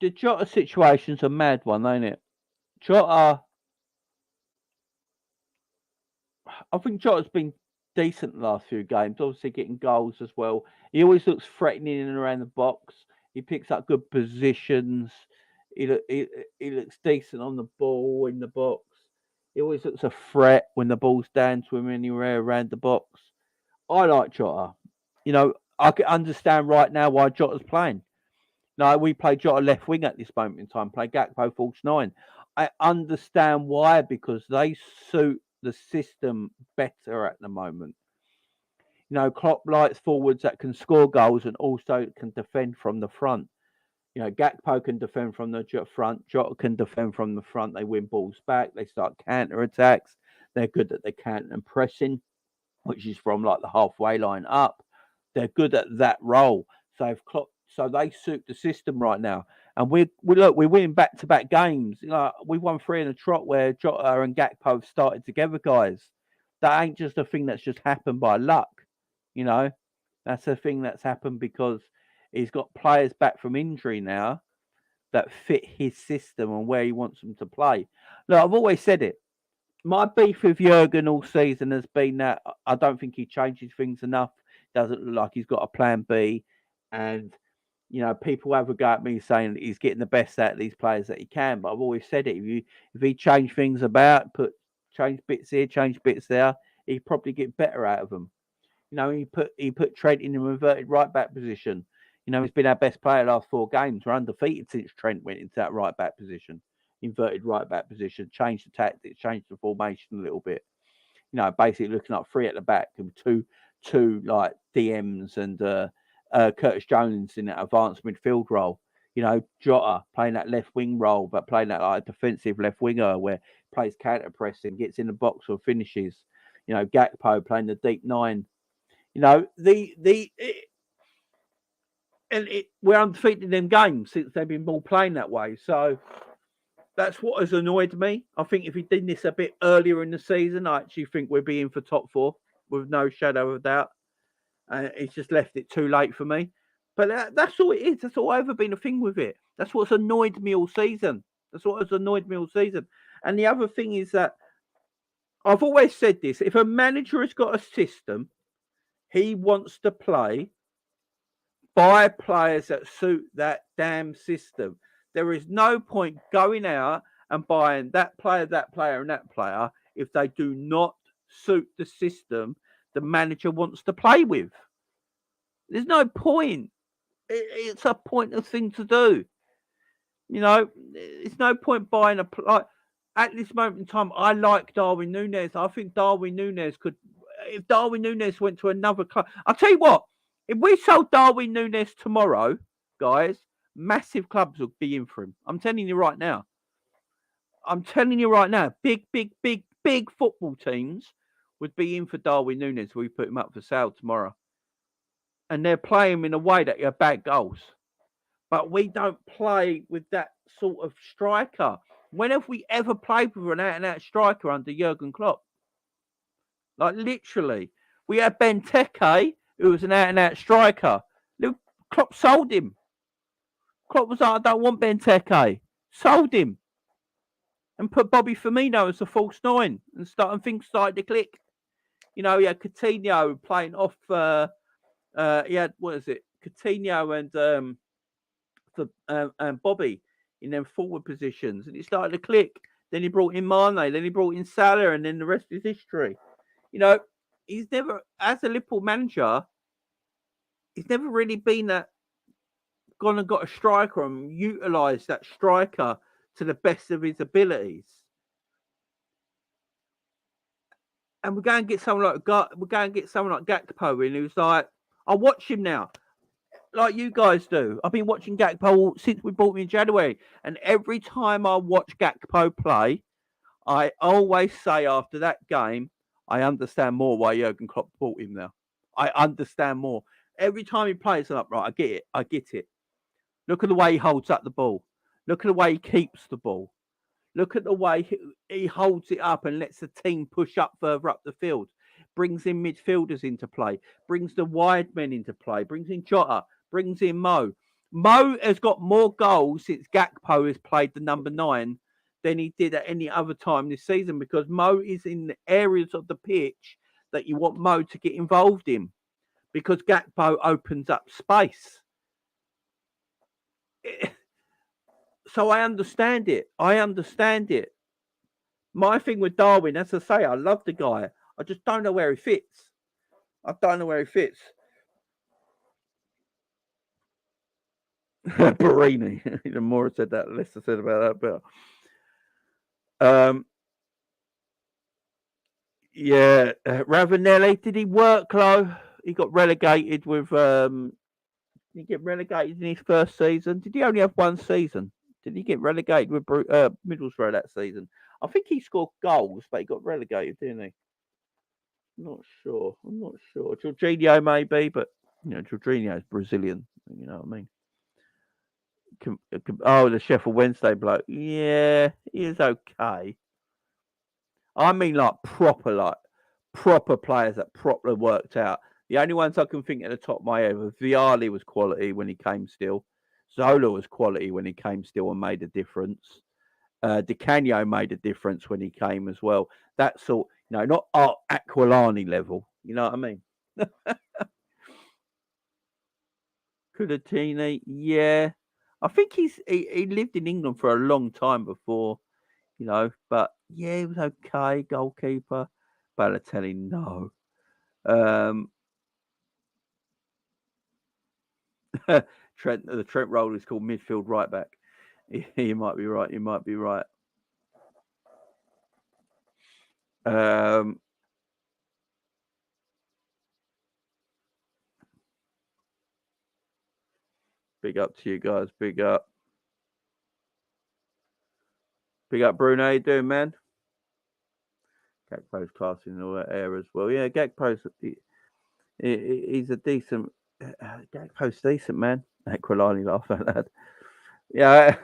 the Jota situation's a mad one, ain't it? Jota, I think Jota's been decent the last few games. Obviously, getting goals as well. He always looks threatening in and around the box. He picks up good positions. He looks decent on the ball in the box. He always looks a threat when the ball's down to him anywhere around the box. I like Jota. I can understand right now why Jota's playing. No, we play Jota left wing at this moment in time, play Gakpo false 9. I understand why, because they suit the system better at the moment. Klopp likes forwards that can score goals and also can defend from the front. You know, Gakpo can defend from the front. Jota can defend from the front. They win balls back. They start counter attacks. They're good at the counter and pressing, which is from like the halfway line up. They're good at that role. So they suit the system right now. And we're winning back to back games. You know, we won 3 in a trot where Jota and Gakpo have started together, guys. That ain't just a thing that's just happened by luck. You know, that's a thing that's happened because he's got players back from injury now that fit his system and where he wants them to play. Look, I've always said it. My beef with Jurgen all season has been that I don't think he changes things enough. Doesn't look like he's got a plan B. And, you know, people have a go at me saying that he's getting the best out of these players that he can. But I've always said it. If he changed things about, change bits here, change bits there, he'd probably get better out of them. You know, he put Trent in an inverted right back position. You know, he's been our best player last 4 games. We're undefeated since Trent went into that right back position, inverted right back position. Changed the tactics, changed the formation a little bit. You know, basically looking up 3 at the back and two like DMs and Curtis Jones in that advanced midfield role. You know, Jota playing that left wing role, but playing that like defensive left winger where plays counter pressing, gets in the box or finishes. You know, Gakpo playing the deep 9. You know, we're undefeated in them games since they've been all playing that way. So that's what has annoyed me. I think if he did this a bit earlier in the season, I actually think we'd be in for top 4 with no shadow of doubt. He's just left it too late for me. But that's all it is. That's all ever been a thing with it. That's what's annoyed me all season. That's what has annoyed me all season. And the other thing is that I've always said this: if a manager has got a system he wants to play, buy players that suit that damn system. There is no point going out and buying that player, and that player if they do not suit the system the manager wants to play with. There's no point. It's a pointless thing to do. You know, it's no point buying at this moment in time. I like Darwin Núñez. I think Darwin Núñez could. If Darwin Núñez went to another club, I'll tell you what. If we sold Darwin Núñez tomorrow, guys, massive clubs would be in for him. I'm telling you right now. Big football teams would be in for Darwin Núñez if we put him up for sale tomorrow. And they're playing him in a way that you're bad goals. But we don't play with that sort of striker. When have we ever played with an out-and-out striker under Jurgen Klopp? Like, literally. We had Benteke, who was an out-and-out striker. Klopp sold him. Klopp was like, I don't want Benteke. Sold him. And put Bobby Firmino as a false 9. And things started to click. You know, he had Coutinho playing off... he had, what is it? Coutinho and Bobby in them forward positions. And it started to click. Then he brought in Mane. Then he brought in Salah. And then the rest is history. You know, he's never, as a Liverpool manager, he's never really been gone and got a striker and utilised that striker to the best of his abilities. And we're going to get someone like Gakpo in who's like, I watch him now, like you guys do. I've been watching Gakpo since we bought him in January, and every time I watch Gakpo play, I always say after that game, I understand more why Jurgen Klopp bought him now. I understand more. Every time he plays, I'm like, right, I get it. Look at the way he holds up the ball. Look at the way he keeps the ball. Look at the way he holds it up and lets the team push up further up the field. Brings in midfielders into play. Brings the wide men into play. Brings in Jota. Brings in Mo. Mo has got more goals since Gakpo has played the number 9 than he did at any other time this season, because Mo is in the areas of the pitch that you want Mo to get involved in, because Gakpo opens up space. So I understand it. My thing with Darwin, as I say, I love the guy. I just don't know where he fits. Barini. The more I said that, the less I said about that. But yeah, Ravanelli, did he work low? He got relegated with Did he get relegated in his first season? Did he only have one season? Did he get relegated with Middlesbrough that season? I think he scored goals, but he got relegated, didn't he? Not sure. I'm not sure. Jorginho maybe, but Jorginho is Brazilian. You know what I mean? Oh, the Sheffield Wednesday bloke. Yeah, he is okay. I mean, proper players that properly worked out. The only ones I can think at the top of my head was Vialli was quality when he came still. Zola was quality when he came still and made a difference. Di Canio made a difference when he came as well. That sort, not Art Aquilani level. You know what I mean? Culatini, yeah. I think he lived in England for a long time before, but yeah, he was okay. Goalkeeper. Balotelli, no. Um, the Trent role is called midfield right back. You might be right. You might be right. Big up to you guys. Big up. Big up, Bruno. How you doing, man? Gakpo's class in all that air as well. Yeah, Gakpo's he's a decent. Gakpo's decent, man. Aquilani laughed at that. Yeah.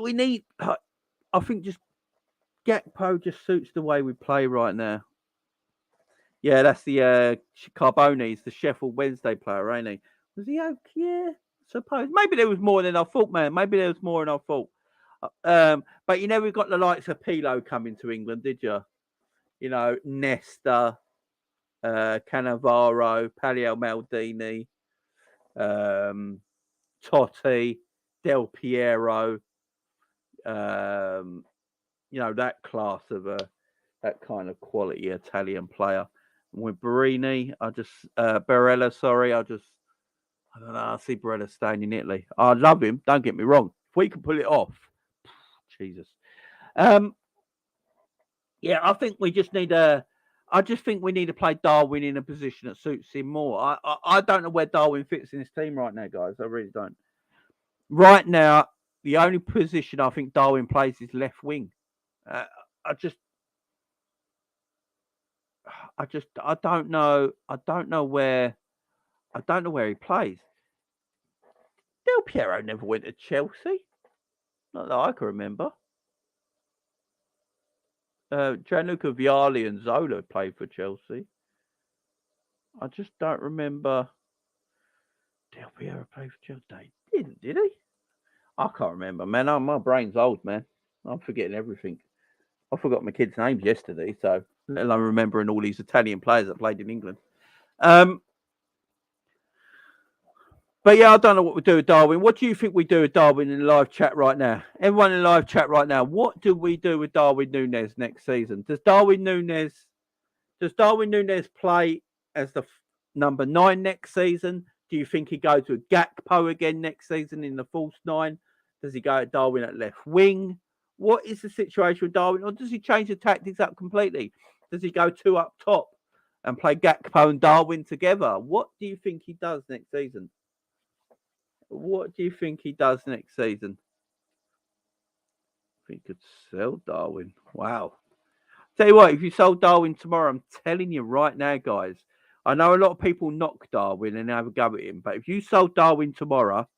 We need. I think just Gakpo just suits the way we play right now. Yeah, that's the Carboni's the Sheffield Wednesday player, ain't he? Was he okay? Yeah, suppose. Maybe there was more than I thought, man. Maybe there was more than I thought. But we've got the likes of Pilo coming to England, did you? Nesta, Cannavaro, Palio Maldini, Totti, Del Piero. That class of that kind of quality Italian player. And with Barini, Barella, sorry, I don't know. I see Barella staying in Italy. I love him. Don't get me wrong. If we can pull it off, Jesus. Yeah, I think we just need I just think we need to play Darwin in a position that suits him more. I don't know where Darwin fits in this team right now, guys. I really don't. Right now, the only position I think Darwin plays is left wing. I don't know. I don't know where he plays. Del Piero never went to Chelsea. Not that I can remember. Gianluca Vialli and Zola played for Chelsea. I just don't remember. Del Piero played for Chelsea. He didn't, did he? I can't remember, man. My brain's old, man. I'm forgetting everything. I forgot my kids' names yesterday, so let alone remembering all these Italian players that played in England. But yeah, I don't know what we do with Darwin. What do you think we do with Darwin in the live chat right now? Everyone in the live chat right now, what do we do with Darwin Núñez next season? Does Darwin Núñez play as the number 9 next season? Do you think he goes with Gakpo again next season in the false 9? Does he go at Darwin at left wing? What is the situation with Darwin? Or does he change the tactics up completely? Does he go 2 up top and play Gakpo and Darwin together? What do you think he does next season? What do you think he does next season? If he could sell Darwin. Wow. Tell you what, if you sold Darwin tomorrow, I'm telling you right now, guys. I know a lot of people knock Darwin and have a go at him, but if you sold Darwin tomorrow,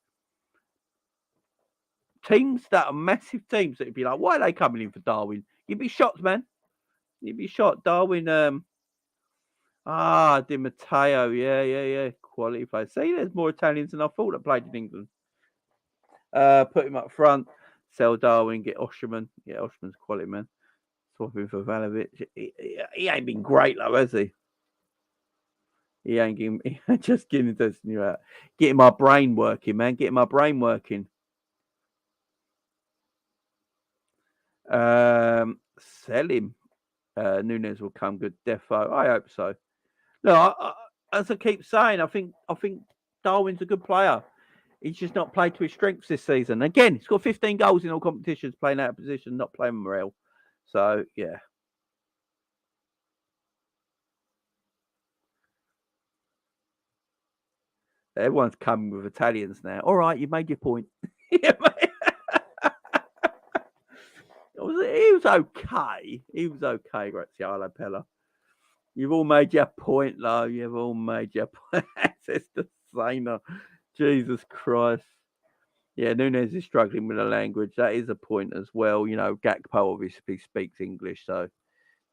teams that are massive teams that would be like, why are they coming in for Darwin? You'd be shocked, man. You'd be shocked. Darwin, Di Matteo, yeah. Quality player. See, there's more Italians than I thought that played in England. Put him up front. Sell Darwin, get Osherman. Yeah, Osherman's quality, man. Swap him for Valovic. He ain't been great, though, has he? He ain't just getting this new out. Getting my brain working, man. Getting my brain working. Sell him. Núñez will come good. Defo. I hope so. No, as I keep saying, I think Darwin's a good player. He's just not played to his strengths this season. Again, he's got 15 goals in all competitions, playing out of position, not playing Morel. So, yeah. Everyone's coming with Italians now. All right, you made your point. Yeah, mate. He was okay. He was okay, Graziano Pella. You've all made your point, though. You've all made your point. It's the same. Jesus Christ. Yeah, Nunes is struggling with the language. That is a point as well. You know, Gakpo obviously speaks English, so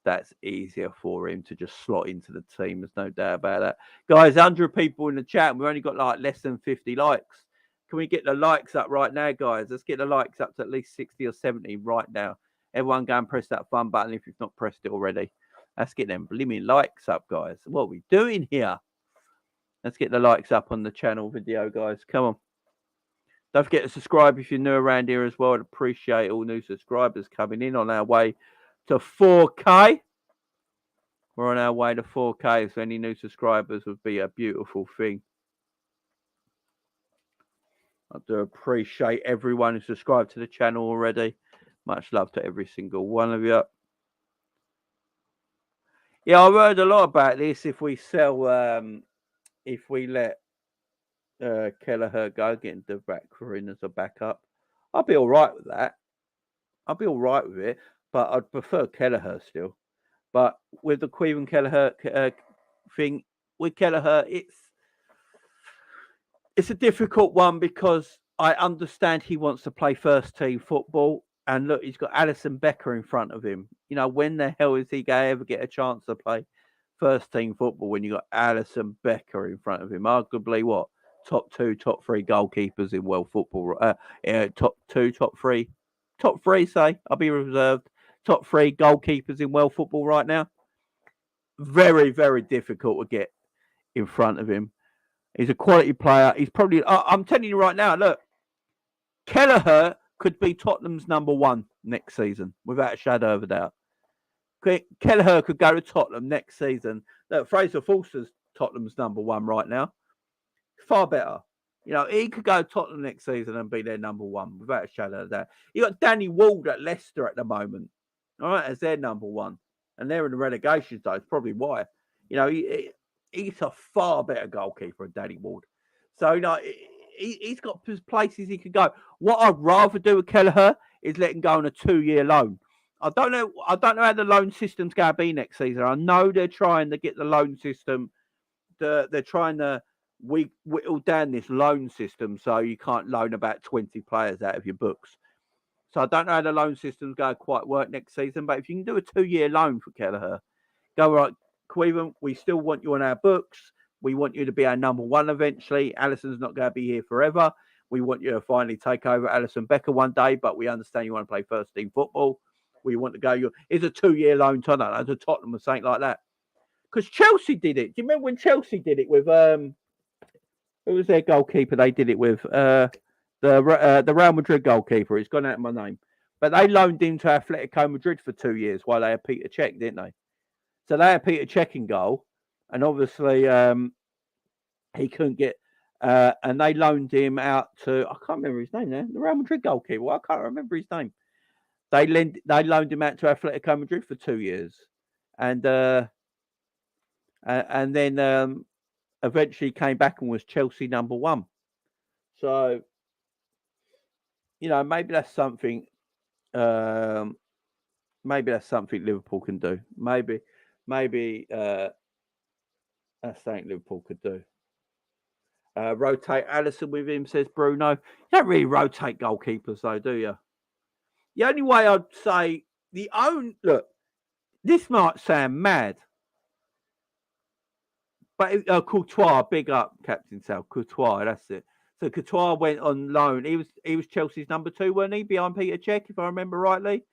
that's easier for him to just slot into the team. There's no doubt about that. Guys, 100 people in the chat. We've only got like less than 50 likes. Can we get the likes up right now, guys? Let's get the likes up to at least 60 or 70 right now. Everyone go and press that fun button if you've not pressed it already. Let's get them blimmin' likes up, guys. What are we doing here? Let's get the likes up on the channel video, guys. Come on. Don't forget to subscribe if you're new around here as well. I'd appreciate all new subscribers coming in on our way to 4K. We're on our way to 4K, so any new subscribers would be a beautiful thing. I do appreciate everyone who subscribed to the channel already. Much love to every single one of you. Yeah, I've heard a lot about this. If we sell, if we let Kelleher go, getting Dubravka in as a backup, I'll be all right with that. I'll be all right with it, but I'd prefer Kelleher still. But with the Caoimhin Kelleher thing, with Kelleher, it's a difficult one because I understand he wants to play first team football. And look, he's got Alisson Becker in front of him. You know, when the hell is he going to ever get a chance to play first team football when you got Alisson Becker in front of him? Arguably, what? Top 2, top 3 goalkeepers in world football. Top 2, top 3. Top 3, say. I'll be reserved. Top 3 goalkeepers in world football right now. Very, very difficult to get in front of him. He's a quality player. He's probably, I'm telling you right now, look, Kelleher could be Tottenham's number 1 next season, without a shadow of a doubt. Kelleher could go to Tottenham next season. Look, Fraser Forster's Tottenham's number 1 right now. Far better. You know, he could go to Tottenham next season and be their number 1, without a shadow of a doubt. You got Danny Ward at Leicester at the moment, all right, as their number 1. And they're in the relegation zone. It's probably why. You know, he's a far better goalkeeper than Danny Ward. So, you know, he's got places he could go. What I'd rather do with Kelleher is let him go on a 2-year loan. I don't know how the loan system's going to be next season. I know they're trying to get the loan system. They're trying to whittle down this loan system so you can't loan about 20 players out of your books. So I don't know how the loan system's going to quite work next season. But if you can do a 2-year loan for Kelleher, go right, Caoimhin, we still want you on our books. We want you to be our number 1 eventually. Alisson's not going to be here forever. We want you to finally take over Alisson Becker one day, but we understand you want to play first team football. We want to go. It's a 2-year loan to Tottenham or something like that. Because Chelsea did it. Do you remember when Chelsea did it with who was their goalkeeper? They did it with the Real Madrid goalkeeper. It's gone out of my name, but they loaned him to Atletico Madrid for 2 years while they had Peter Cech, didn't they? So they had Peter Cech in goal, and obviously he couldn't get. And they loaned him out to, I can't remember his name now, the Real Madrid goalkeeper. Well, I can't remember his name. They loaned him out to Atletico Madrid for 2 years, and then eventually came back and was Chelsea number 1. So, you know, maybe that's something. Maybe that's something Liverpool can do. Maybe that's something Liverpool could do. Rotate Alisson with him, says Bruno. You don't really rotate goalkeepers, though, do you? The only way I'd say look, this might sound mad, but Courtois, big up, Captain Sal. Courtois, that's it. So Courtois went on loan. He was Chelsea's number 2, wasn't he? Behind Peter Cech, if I remember rightly.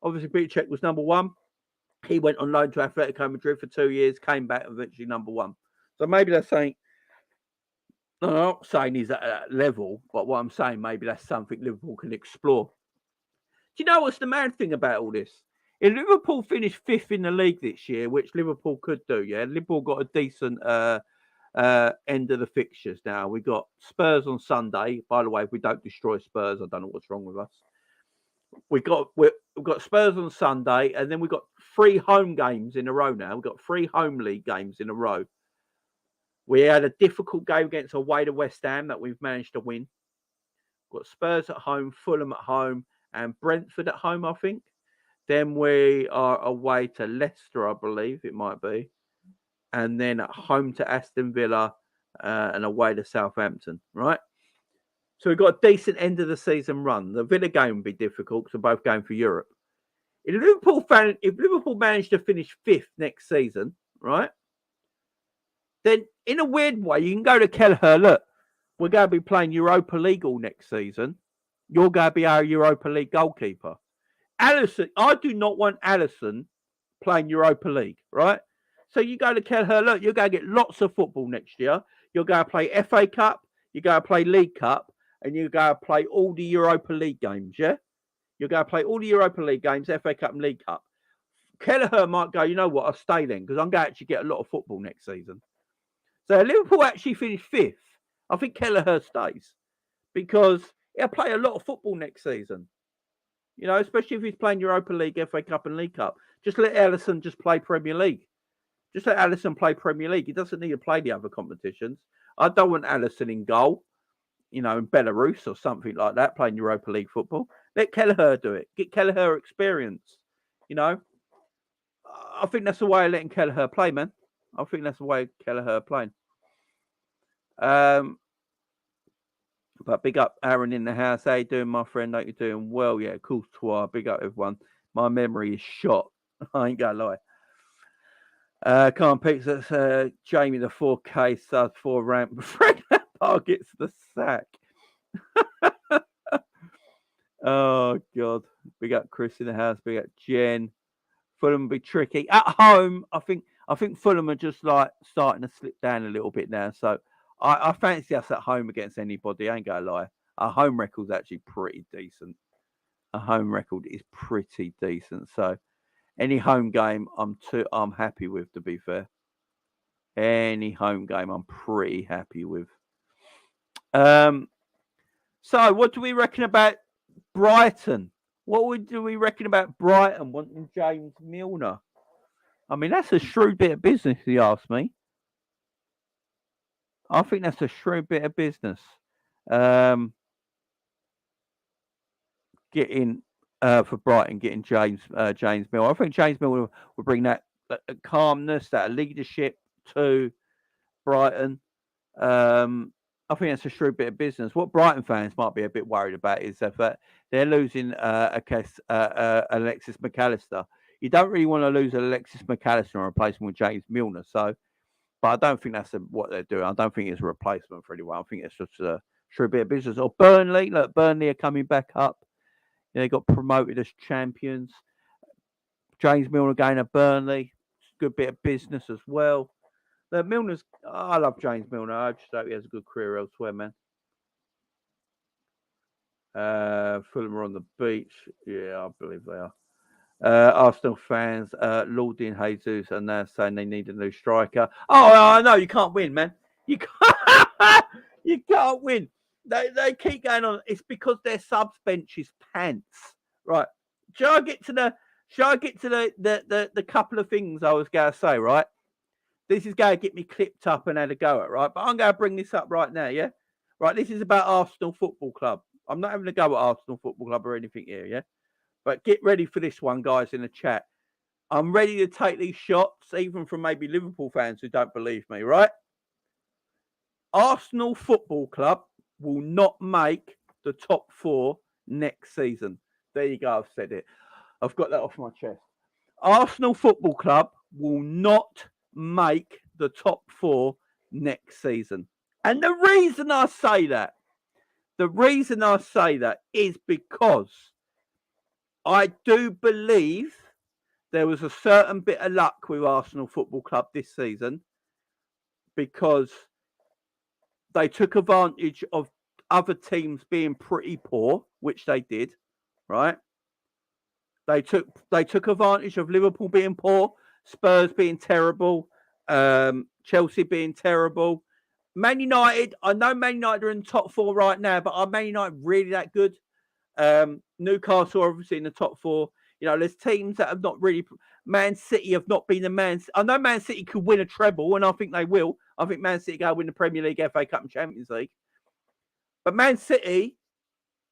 Obviously, Peter Cech was number 1. He went on loan to Atletico Madrid for 2 years, came back eventually number 1. So maybe that's saying. I'm not saying he's at that level, but what I'm saying, maybe that's something Liverpool can explore. Do you know what's the mad thing about all this? If Liverpool finished 5th in the league this year, which Liverpool could do, yeah, Liverpool got a decent end of the fixtures now. We got Spurs on Sunday. By the way, if we don't destroy Spurs, I don't know what's wrong with us. We've got Spurs on Sunday, and then we've got 3 home games in a row now. We've got 3 home league games in a row. We had a difficult game against away to West Ham that we've managed to win. Got Spurs at home, Fulham at home, and Brentford at home, I think. Then we are away to Leicester, I believe it might be. And then at home to Aston Villa and away to Southampton, right? So we've got a decent end of the season run. The Villa game would be difficult because we're both going for Europe. If Liverpool managed to finish 5th next season, right? Then in a weird way, you can go to Kelleher, look, we're going to be playing Europa League all next season. You're going to be our Europa League goalkeeper. Alisson, I do not want Alisson playing Europa League, right? So you go to Kelleher, look, you're going to get lots of football next year. You're going to play FA Cup, you're going to play League Cup, and you're going to play all the Europa League games, yeah? You're going to play all the Europa League games, FA Cup and League Cup. Kelleher might go, you know what, I'll stay then, because I'm going to actually get a lot of football next season. So Liverpool actually finished 5th. I think Kelleher stays because he'll play a lot of football next season. You know, especially if he's playing Europa League, FA Cup and League Cup. Just let Alisson just play Premier League. Just let Alisson play Premier League. He doesn't need to play the other competitions. I don't want Alisson in goal, you know, in Belarus or something like that, playing Europa League football. Let Kelleher do it. Get Kelleher experience, you know. I think that's the way of letting Kelleher play, man. I think that's the way of Kelleher playing. But big up Aaron in the house. How you doing, my friend? Hope you're doing well. Yeah, cool. Big up everyone. My memory is shot. I ain't gonna lie. Can't pick that. Jamie the 4K sub 4 ramp. Fred Lampard gets the sack. Oh God. Big up Chris in the house. Big up Jen. Fulham will be tricky at home. I think Fulham are just like starting to slip down a little bit now. So I fancy us at home against anybody. I ain't gonna lie. Our home record's actually pretty decent. A home record is pretty decent. So any home game I'm happy with, to be fair. Any home game I'm pretty happy with. So what do we reckon about Brighton? What do we reckon about Brighton wanting James Milner? I mean, that's a shrewd bit of business, if you ask me. I think that's a shrewd bit of business. Getting for Brighton, getting James Milner. I think James Milner will bring that calmness, that leadership to Brighton. I think that's a shrewd bit of business. What Brighton fans might be a bit worried about is that they're losing Alexis McAllister. You don't really want to lose Alexis McAllister and replace him with James Milner. So, but I don't think that's what they're doing. I don't think it's a replacement for anyone. I think it's just a shrewd bit of business. Or Burnley, look, Burnley are coming back up. They got promoted as champions. James Milner going to Burnley. It's a good bit of business as well. I love James Milner. I just hope he has a good career elsewhere, man. Fulham are on the beach. Yeah, I believe they are. Arsenal fans, Lordy and Jesus are now saying they need a new striker. Oh, I know, you can't win, man. You can't win. They keep going on. It's because their subs bench is pants. Right. Shall I get to the couple of things I was going to say, right? This is going to get me clipped up and had a go at, right? But I'm going to bring this up right now, yeah? Right, this is about Arsenal Football Club. I'm not having a go at Arsenal Football Club or anything here, yeah? But get ready for this one, guys, in the chat. I'm ready to take these shots, even from maybe Liverpool fans who don't believe me, right? Arsenal Football Club will not make the top 4 next season. There you go, I've said it. I've got that off my chest. Arsenal Football Club will not make the top 4 next season. And the reason I say that is because I do believe there was a certain bit of luck with Arsenal Football Club this season because they took advantage of other teams being pretty poor, which they did, right? They took advantage of Liverpool being poor, Spurs being terrible, Chelsea being terrible. Man United, I know Man United are in the top 4 right now, but are Man United really that good? Newcastle are obviously in the top 4. You know, there's teams that have not really. Man City have not been the Man. I know Man City could win a treble, and I think they will. I think Man City go win the Premier League, FA Cup, and Champions League. But Man City,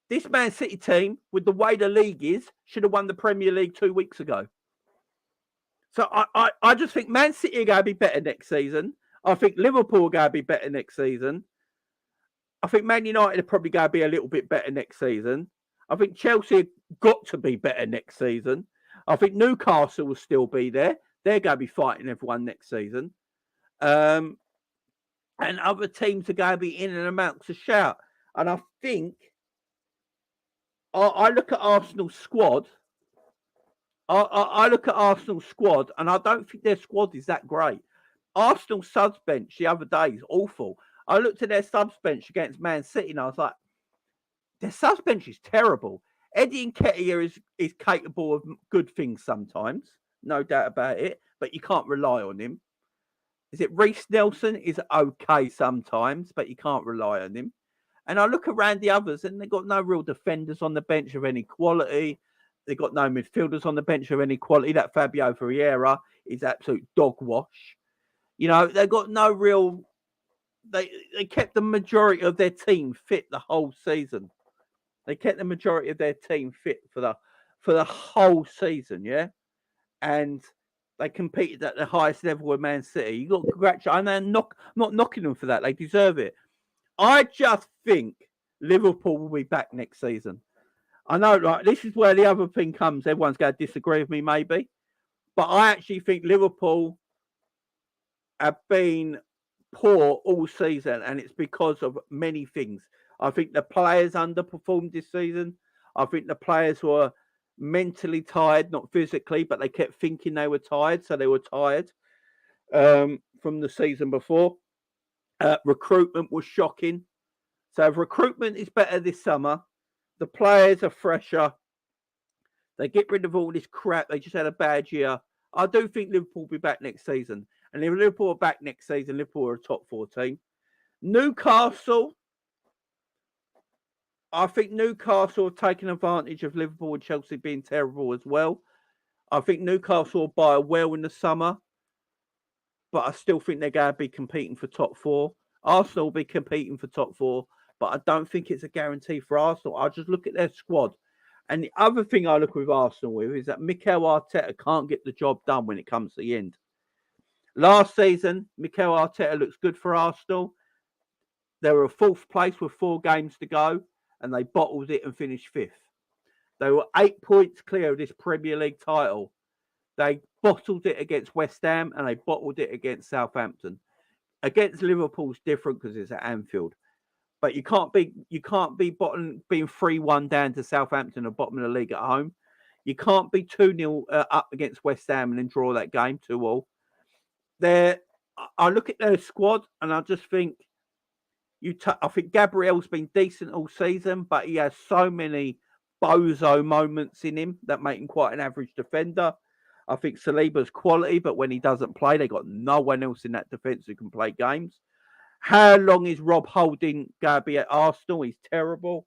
this Man City team, with the way the league is, should have won the Premier League 2 weeks ago. So I just think Man City are going to be better next season. I think Liverpool are going to be better next season. I think Man United are probably going to be a little bit better next season. I think Chelsea have got to be better next season. I think Newcastle will still be there. They're going to be fighting everyone next season. And other teams are going to be in and amongst the shout. And I think I look at Arsenal's squad. I look at Arsenal's squad, and I don't think their squad is that great. Arsenal subs bench the other day is awful. I looked at their subs bench against Man City, and I was like, their subs bench is terrible. Eddie Nketiah is capable of good things sometimes, no doubt about it, but you can't rely on him. Is it Reece Nelson is okay sometimes, but you can't rely on him. And I look around the others, and they've got no real defenders on the bench of any quality. They've got no midfielders on the bench of any quality. That Fabio Vieira is absolute dog wash. You know, they've got no real... They kept the majority of their team fit the whole season. They kept the majority of their team fit for the whole season, yeah? And they competed at the highest level with Man City. You got to congratulate... I'm not knocking them for that. They deserve it. I just think Liverpool will be back next season. I know, right? This is where the other thing comes. Everyone's going to disagree with me, maybe. But I actually think Liverpool have been poor all season, and it's because of many things. I think the players underperformed this season. I think the players were mentally tired, not physically, but they kept thinking they were tired, so they were tired from the season before. Recruitment was shocking. So if recruitment is better this summer, the players are fresher, they get rid of all this crap, they just had a bad year, I do think Liverpool will be back next season. And if Liverpool are back next season, Liverpool are a top 4 team. Newcastle, I think Newcastle have taken advantage of Liverpool and Chelsea being terrible as well. I think Newcastle will buy well in the summer, but I still think they're going to be competing for top 4. Arsenal will be competing for top 4, but I don't think it's a guarantee for Arsenal. I just look at their squad. And the other thing I look with Arsenal with is that Mikel Arteta can't get the job done when it comes to the end. Last season, Mikel Arteta looks good for Arsenal. They were 4th place with 4 games to go, and they bottled it and finished 5th. They were 8 points clear of this Premier League title. They bottled it against West Ham, and they bottled it against Southampton. Against Liverpool's different because it's at Anfield. But you can't be being 3-1 down to Southampton at bottom of the league at home. You can't be 2-0 up against West Ham and then draw that game 2-2. I look at their squad and I just think I think Gabriel's been decent all season, but he has so many bozo moments in him that make him quite an average defender. I think Saliba's quality, but when he doesn't play, they got no one else in that defence who can play games. How long is Rob Holding going to be at Arsenal? He's terrible.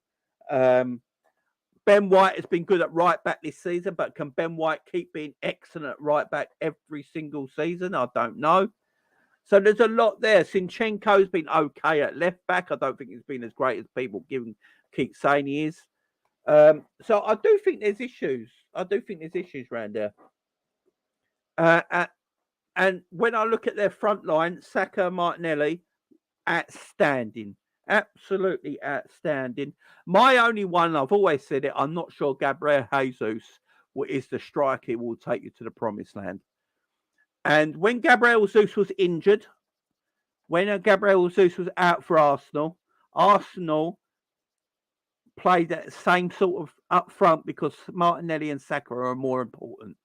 Ben White has been good at right back this season, but can Ben White keep being excellent at right back every single season? I don't know. So there's a lot there. Zinchenko's been okay at left back. I don't think he's been as great as people keep saying he is. So I do think there's issues. Around there. And when I look at their front line, Saka, Martinelli, outstanding. Absolutely outstanding. My only one, I've always said it, I'm not sure Gabriel Jesus is the striker who will take you to the promised land. And when Gabriel Jesus was injured, when Gabriel Jesus was out for Arsenal played that same sort of up front because Martinelli and Saka are more important.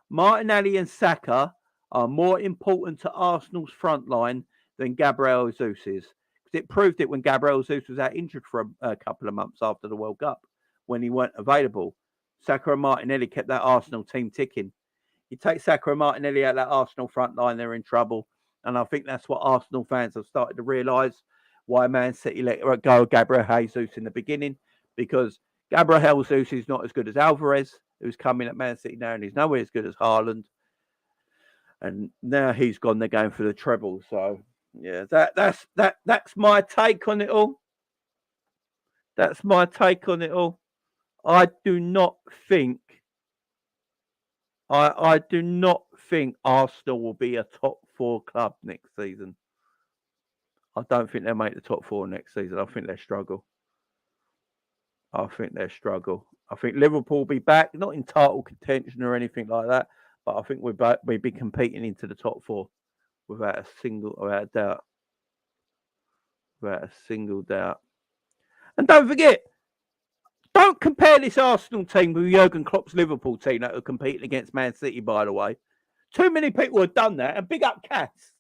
Martinelli and Saka are more important to Arsenal's front line than Gabriel Jesus is. Because it proved it when Gabriel Jesus was out injured for a couple of months after the World Cup when he weren't available. Saka and Martinelli kept that Arsenal team ticking. You take Saka and Martinelli out of that Arsenal front line, they're in trouble. And I think that's what Arsenal fans have started to realise why Man City let go of Gabriel Jesus in the beginning. Because Gabriel Jesus is not as good as Alvarez. who's coming at Man City now, and he's nowhere as good as Haaland. And now he's gone. They're going for the treble. So yeah, that's my take on it all. That's my take on it all. I do not think Arsenal will be a top 4 club next season. I don't think they'll make the top 4 next season. I think they'll struggle. I think Liverpool will be back, not in title contention or anything like that, but I think we'll be competing into the top 4 without a doubt. Without a single doubt. And don't forget, don't compare this Arsenal team with Jurgen Klopp's Liverpool team that are competing against Man City, by the way. Too many people have done that. And big up Cass.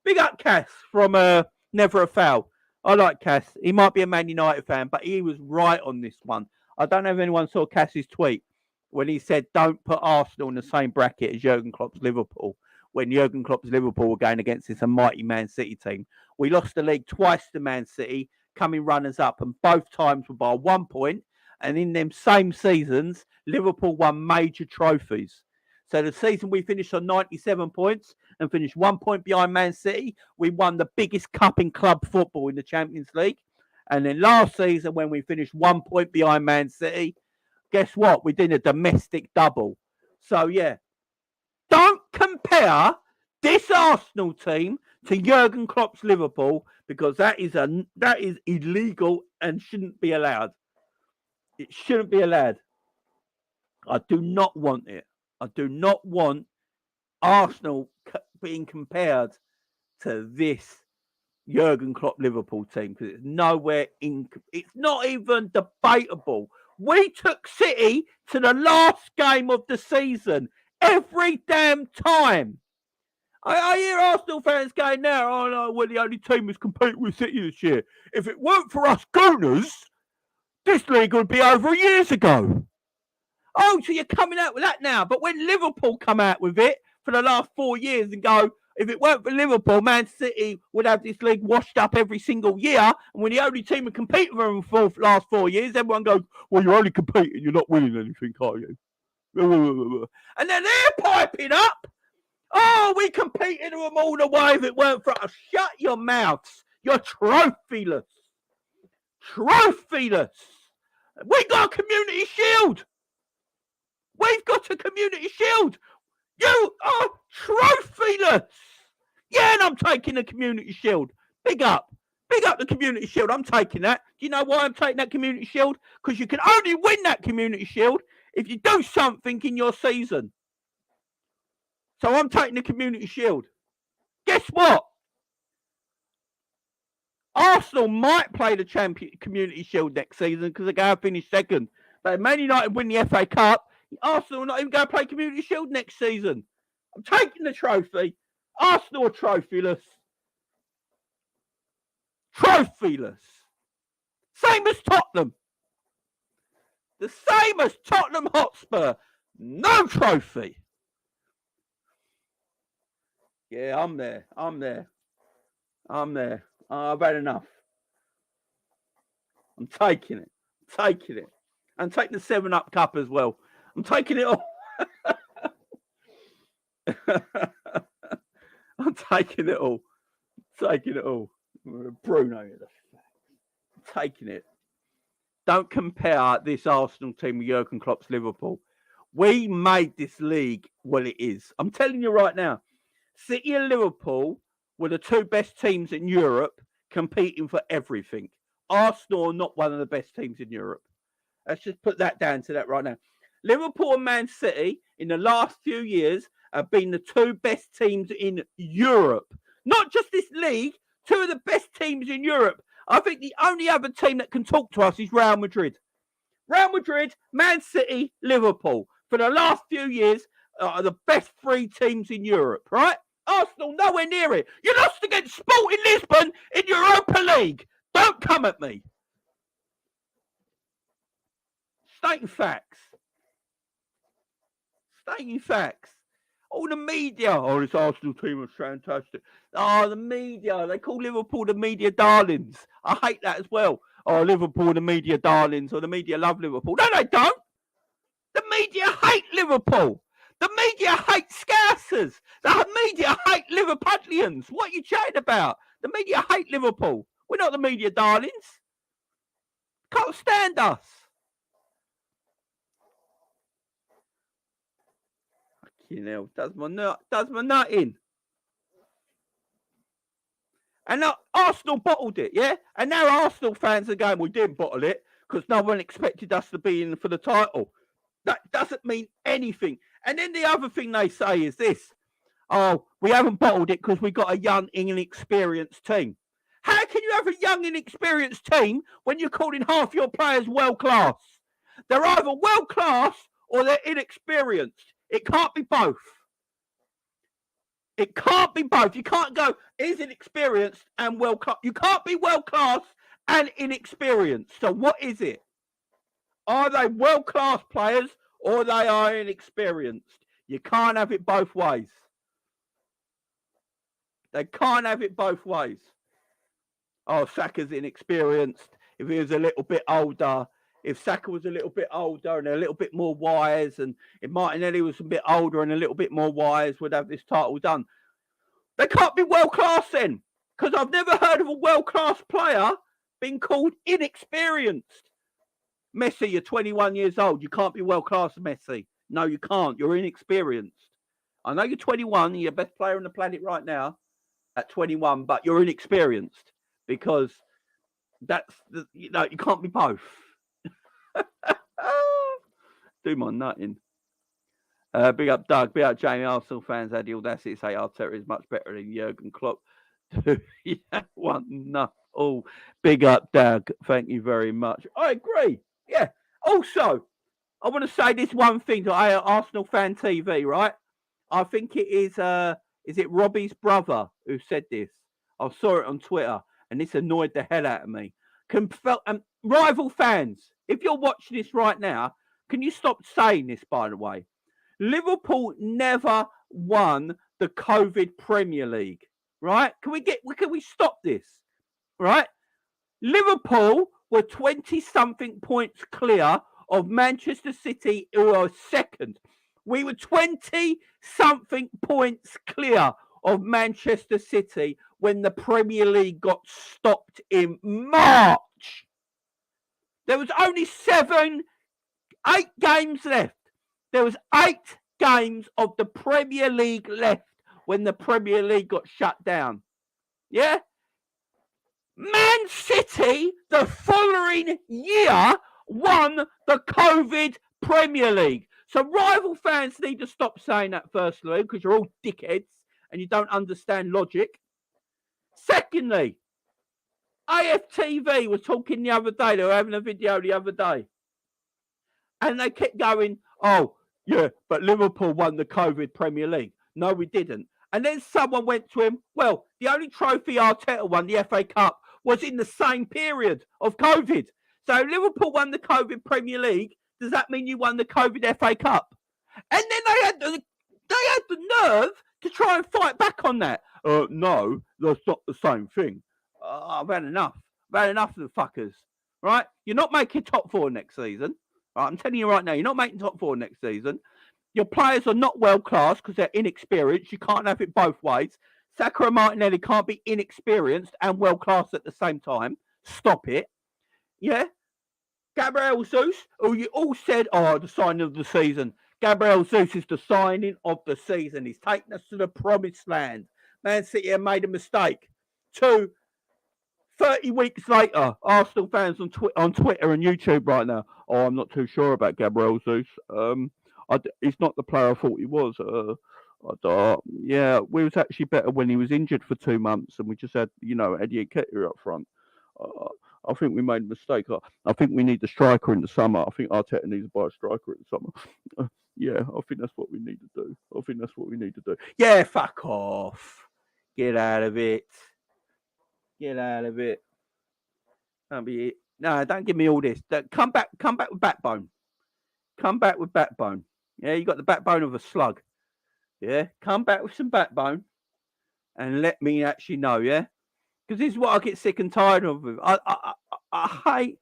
Big up Cass from Never a Foul. I like Cass. He might be a Man United fan, but he was right on this one. I don't know if anyone saw Cass's tweet when he said, don't put Arsenal in the same bracket as Jurgen Klopp's Liverpool, when Jurgen Klopp's Liverpool were going against this mighty Man City team. We lost the league twice to Man City, coming runners up, and both times were by 1 point. And in them same seasons, Liverpool won major trophies. So the season we finished on 97 points and finished 1 point behind Man City, we won the biggest cup in club football in the Champions League. And then last season, when we finished 1 point behind Man City, guess what? We did a domestic double. So yeah, don't compare this Arsenal team to Jurgen Klopp's Liverpool, because that is illegal and shouldn't be allowed. It shouldn't be allowed. I do not want it. I do not want Arsenal being compared to this Jurgen Klopp Liverpool team, because it's nowhere in. It's not even debatable. We took City to the last game of the season every damn time. I hear Arsenal fans going now, oh no, we're the only team who's competing with City this year. If it weren't for us Gooners, this league would be over years ago. Oh, so you're coming out with that now. But when Liverpool come out with it for the last 4 years and go, if it weren't for Liverpool, Man City would have this league washed up every single year. And we're the only team who compete with them for the last 4 years, everyone goes, well, you're only competing, you're not winning anything, are you? And then they're piping up. Oh, we competed with them all the way if it weren't for us. Shut your mouths. You're trophyless. Trophyless. We got a community shield. We've got a community shield. You are trophyless. Yeah, and I'm taking the community shield. Big up. Big up the community shield. I'm taking that. Do you know why I'm taking that community shield? Because you can only win that community shield if you do something in your season. So I'm taking the community shield. Guess what? Arsenal might play the community shield next season because they're going to finish second. But if Man United win the FA Cup, Arsenal are not even going to play community shield next season. I'm taking the trophy. Arsenal are trophyless. Trophyless. Same as Tottenham. The same as Tottenham Hotspur. No trophy. Yeah, I'm there. I've had enough. I'm taking it. I'm taking the 7-Up Cup as well. I'm taking it all. I'm taking it all. Bruno. I'm taking it. Don't compare this Arsenal team with Jurgen Klopp's Liverpool. We made this league what it is. I'm telling you right now. City and Liverpool were the 2 best teams in Europe competing for everything. Arsenal are not one of the best teams in Europe. Let's just put that down to that right now. Liverpool and Man City in the last few years have been the 2 best teams in Europe. Not just this league, 2 of the best teams in Europe. I think the only other team that can talk to us is Real Madrid. Real Madrid, Man City, Liverpool. For the last few years, are the best 3 teams in Europe, right? Arsenal, nowhere near it. You lost against Sporting Lisbon in Europa League. Don't come at me. Stating facts. All the media. Oh, this Arsenal team is fantastic. Oh, the media. They call Liverpool the media darlings. I hate that as well. Oh, Liverpool, the media darlings, or the media love Liverpool. No, they don't. The media hate Liverpool. The media hate Scousers. The media hate Liverpudlians. What are you chatting about? The media hate Liverpool. We're not the media darlings. Can't stand us. Fucking hell, does my nut in. And now Arsenal bottled it, yeah? And now Arsenal fans are going, we didn't bottle it because no one expected us to be in for the title. That doesn't mean anything. And then the other thing they say is this. Oh, we haven't bottled it because we got a young, inexperienced team. How can you have a young, inexperienced team when you're calling half your players world-class? They're either world-class or they're inexperienced. It can't be both. It can't be both. You can't go, is inexperienced and world-class. You can't be world-class and inexperienced. So what is it? Are they world-class players or they are inexperienced? You can't have it both ways. They can't have it both ways. Oh, Saka's inexperienced. If he was a little bit older, if Saka was a little bit older and a little bit more wise, and if Martinelli was a bit older and a little bit more wise, would have this title done. They can't be world-class then, because I've never heard of a world-class player being called inexperienced. Messi, you're 21 years old. You can't be world-class, Messi. No, you can't. You're inexperienced. I know you're 21. You're the best player on the planet right now at 21, but you're inexperienced because you can't be both. Do my nutting. Big up Doug, big up Jamie. Arsenal fans had the audacity to say Arteta is much better than Jurgen Klopp. Yeah, one no. Oh, big up Doug. Thank you very much. I agree. Yeah. Also, I want to say this one thing to Arsenal Fan TV, right? I think it is it Robbie's brother who said this? I saw it on Twitter and this annoyed the hell out of me. Rival fans, if you're watching this right now, can you stop saying this, by the way? Liverpool never won the COVID Premier League, right? Can we stop this, right? Liverpool were 20-something points clear of Manchester City, who are second. We were 20-something points clear of Manchester City when the Premier League got stopped in March. There was only 8 games left. There was 8 games of the Premier League left when the Premier League got shut down. Yeah? Man City, the following year, won the COVID Premier League. So rival fans need to stop saying that, firstly, because you're all dickheads and you don't understand logic. Secondly, AFTV was talking the other day. They were having a video the other day. And they kept going, oh, yeah, but Liverpool won the COVID Premier League. No, we didn't. And then someone went to him, well, the only trophy Arteta won, the FA Cup, was in the same period of COVID. So Liverpool won the COVID Premier League. Does that mean you won the COVID FA Cup? And then they had the nerve to try and fight back on that. No, that's not the same thing. I've had enough. I've had enough of the fuckers. Right? You're not making top 4 next season. Right? I'm telling you right now, you're not making top 4 next season. Your players are not world class because they're inexperienced. You can't have it both ways. Saka and Martinelli can't be inexperienced and world class at the same time. Stop it. Yeah? Gabriel Jesus, who you all said, the signing of the season. Gabriel Jesus is the signing of the season. He's taken us to the promised land. Man City have made a mistake. 30 weeks later, Arsenal fans on Twitter and YouTube right now. Oh, I'm not too sure about Gabriel Jesus. He's not the player I thought he was. Yeah, we was actually better when he was injured for 2 months and we just had, Eddie Nketiah up front. I think we made a mistake. I think we need the striker in the summer. I think Arteta needs to buy a striker in the summer. Yeah, I think that's what we need to do. Yeah, fuck off. Get out of it. No, don't give me all this. Come back with backbone. Yeah, you got the backbone of a slug. Yeah, come back with some backbone and let me actually know, yeah? Because this is what I get sick and tired of. I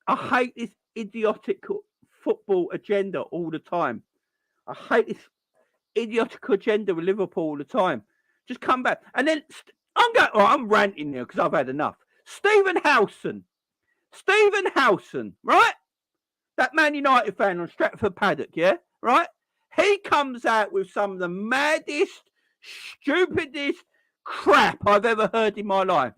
hate this idiotic football agenda all the time. I hate this idiotic agenda with Liverpool all the time. Just come back. And then I'm ranting now because I've had enough. Stephen Howson, right? That Man United fan on Stratford Paddock, yeah? Right? He comes out with some of the maddest, stupidest crap I've ever heard in my life.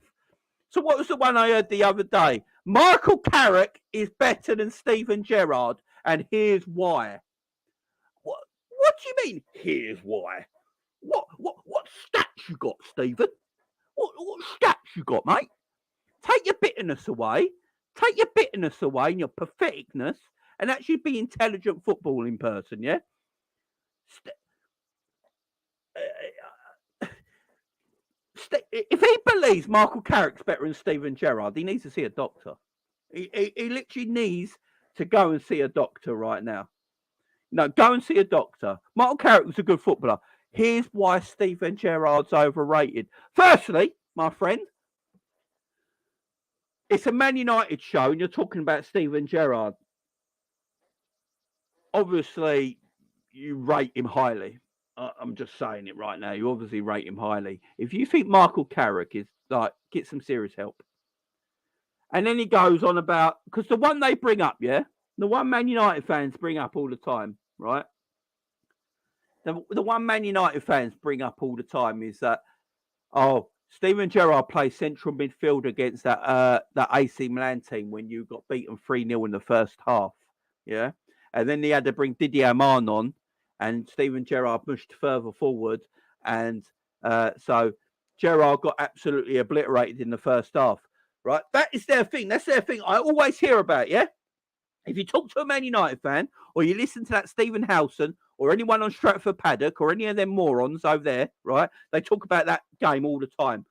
So what was the one I heard the other day? Michael Carrick is better than Steven Gerrard, and here's why. What do you mean, here's why? What stats you got, Stephen? What stats you got, mate? Take your bitterness away. Take your bitterness away and your patheticness and actually be intelligent footballing person, yeah? If he believes Michael Carrick's better than Steven Gerrard, he needs to see a doctor. He literally needs to go and see a doctor right now. No, go and see a doctor. Michael Carrick was a good footballer. Here's why Steven Gerrard's overrated. Firstly, my friend, it's a Man United show and you're talking about Steven Gerrard. Obviously, you rate him highly. I'm just saying it right now. You obviously rate him highly. If you think Michael Carrick is like, get some serious help. And then he goes on about, because the one they bring up, yeah? The one Man United fans bring up all the time, right? The one Man United fans bring up all the time is that, Steven Gerrard plays central midfield against that AC Milan team when you got beaten 3-0 in the first half, yeah? And then they had to bring Didier Amann on, and Steven Gerrard pushed further forward, and so Gerrard got absolutely obliterated in the first half, right? That is their thing. That's their thing. I always hear about, yeah? If you talk to a Man United fan, or you listen to that Stephen Howson, or anyone on Stratford Paddock, or any of them morons over there, right? They talk about that game all the time,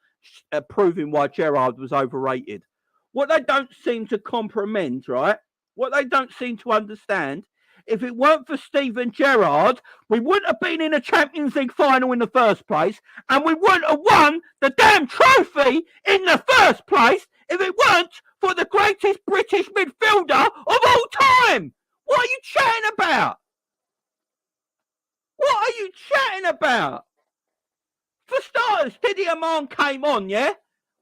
proving why Gerrard was overrated. What they don't seem to comprehend, right? What they don't seem to understand, if it weren't for Steven Gerrard, we wouldn't have been in a Champions League final in the first place, and we wouldn't have won the damn trophy in the first place if it weren't for the greatest British midfielder of all time. What are you chatting about? What are you chatting about? For starters, Didier Amann came on, yeah?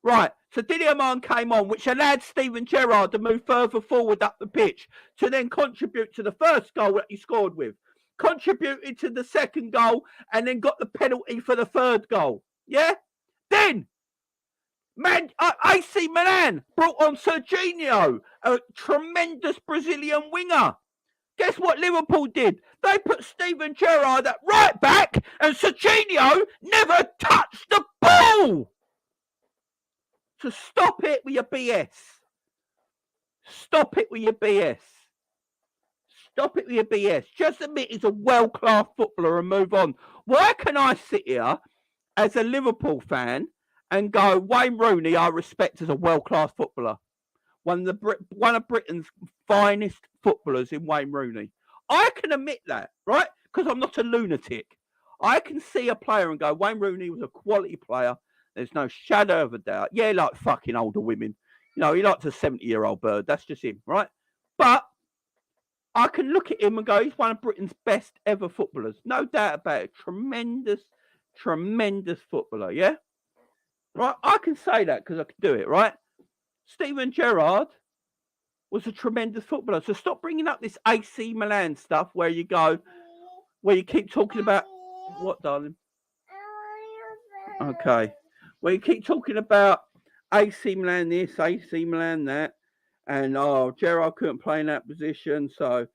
Right, so Didier Amann came on, which allowed Steven Gerrard to move further forward up the pitch to then contribute to the first goal that he scored with, contributed to the second goal, and then got the penalty for the third goal, yeah? Then, AC Milan brought on Serginho, a tremendous Brazilian winger. Guess what Liverpool did? They put Steven Gerrard at right back, and Serginho never touched the ball. So stop it with your BS. Stop it with your BS. Stop it with your BS. Just admit he's a world-class footballer and move on. Why can I sit here as a Liverpool fan and go, Wayne Rooney I respect as a world-class footballer? One of Britain's finest footballers in Wayne Rooney. I can admit that, right? Because I'm not a lunatic. I can see a player and go, Wayne Rooney was a quality player. There's no shadow of a doubt. Yeah, like fucking older women. You know, he likes a 70-year-old bird. That's just him, right? But I can look at him and go, he's one of Britain's best ever footballers. No doubt about it. Tremendous, tremendous footballer, yeah? Right? I can say that because I can do it, right? Steven Gerrard was a tremendous footballer. So stop bringing up this AC Milan stuff where you keep talking about... What, darling? Okay. Where you keep talking about AC Milan this, AC Milan that, and Gerrard couldn't play in that position, so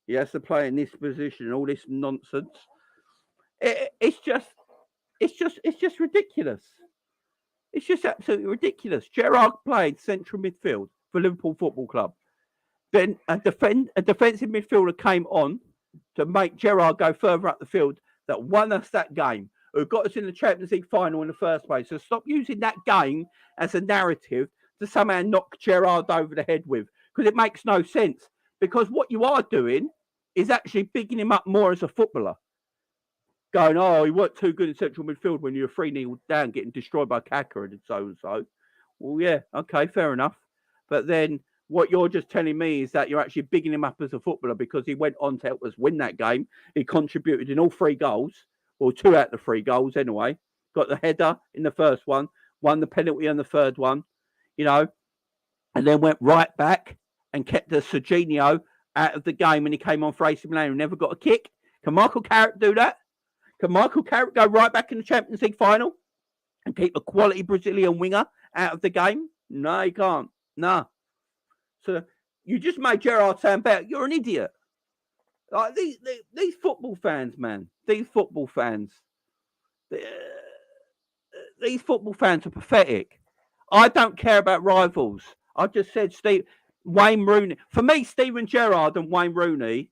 he has to play in this position and all this nonsense. It's just ridiculous. It's just absolutely ridiculous. Gerrard played central midfield for Liverpool Football Club. Then a defensive midfielder came on to make Gerrard go further up the field that won us that game, who got us in the Champions League final in the first place. So stop using that game as a narrative to somehow knock Gerrard over the head with, because it makes no sense. Because what you are doing is actually bigging him up more as a footballer. Going, he weren't too good in central midfield when you were 3-0 down, getting destroyed by Kaka and so and so. Well, yeah, okay, fair enough. But then What you're just telling me is that you're actually bigging him up as a footballer because he went on to help us win that game. He contributed in all 3 goals, or 2 out of the 3 goals anyway. Got the header in the first one, won the penalty on the third one, you know, and then went right back and kept the Serginho out of the game when he came on for AC Milan and never got a kick. Can Michael Carrick do that? Can Michael Carrick go right back in the Champions League final and keep a quality Brazilian winger out of the game? No, he can't. No. So you just made Gerrard sound better. You're an idiot. Like these football fans, man. These football fans. These football fans are pathetic. I don't care about rivals. I just said Wayne Rooney. For me, Steven Gerrard and Wayne Rooney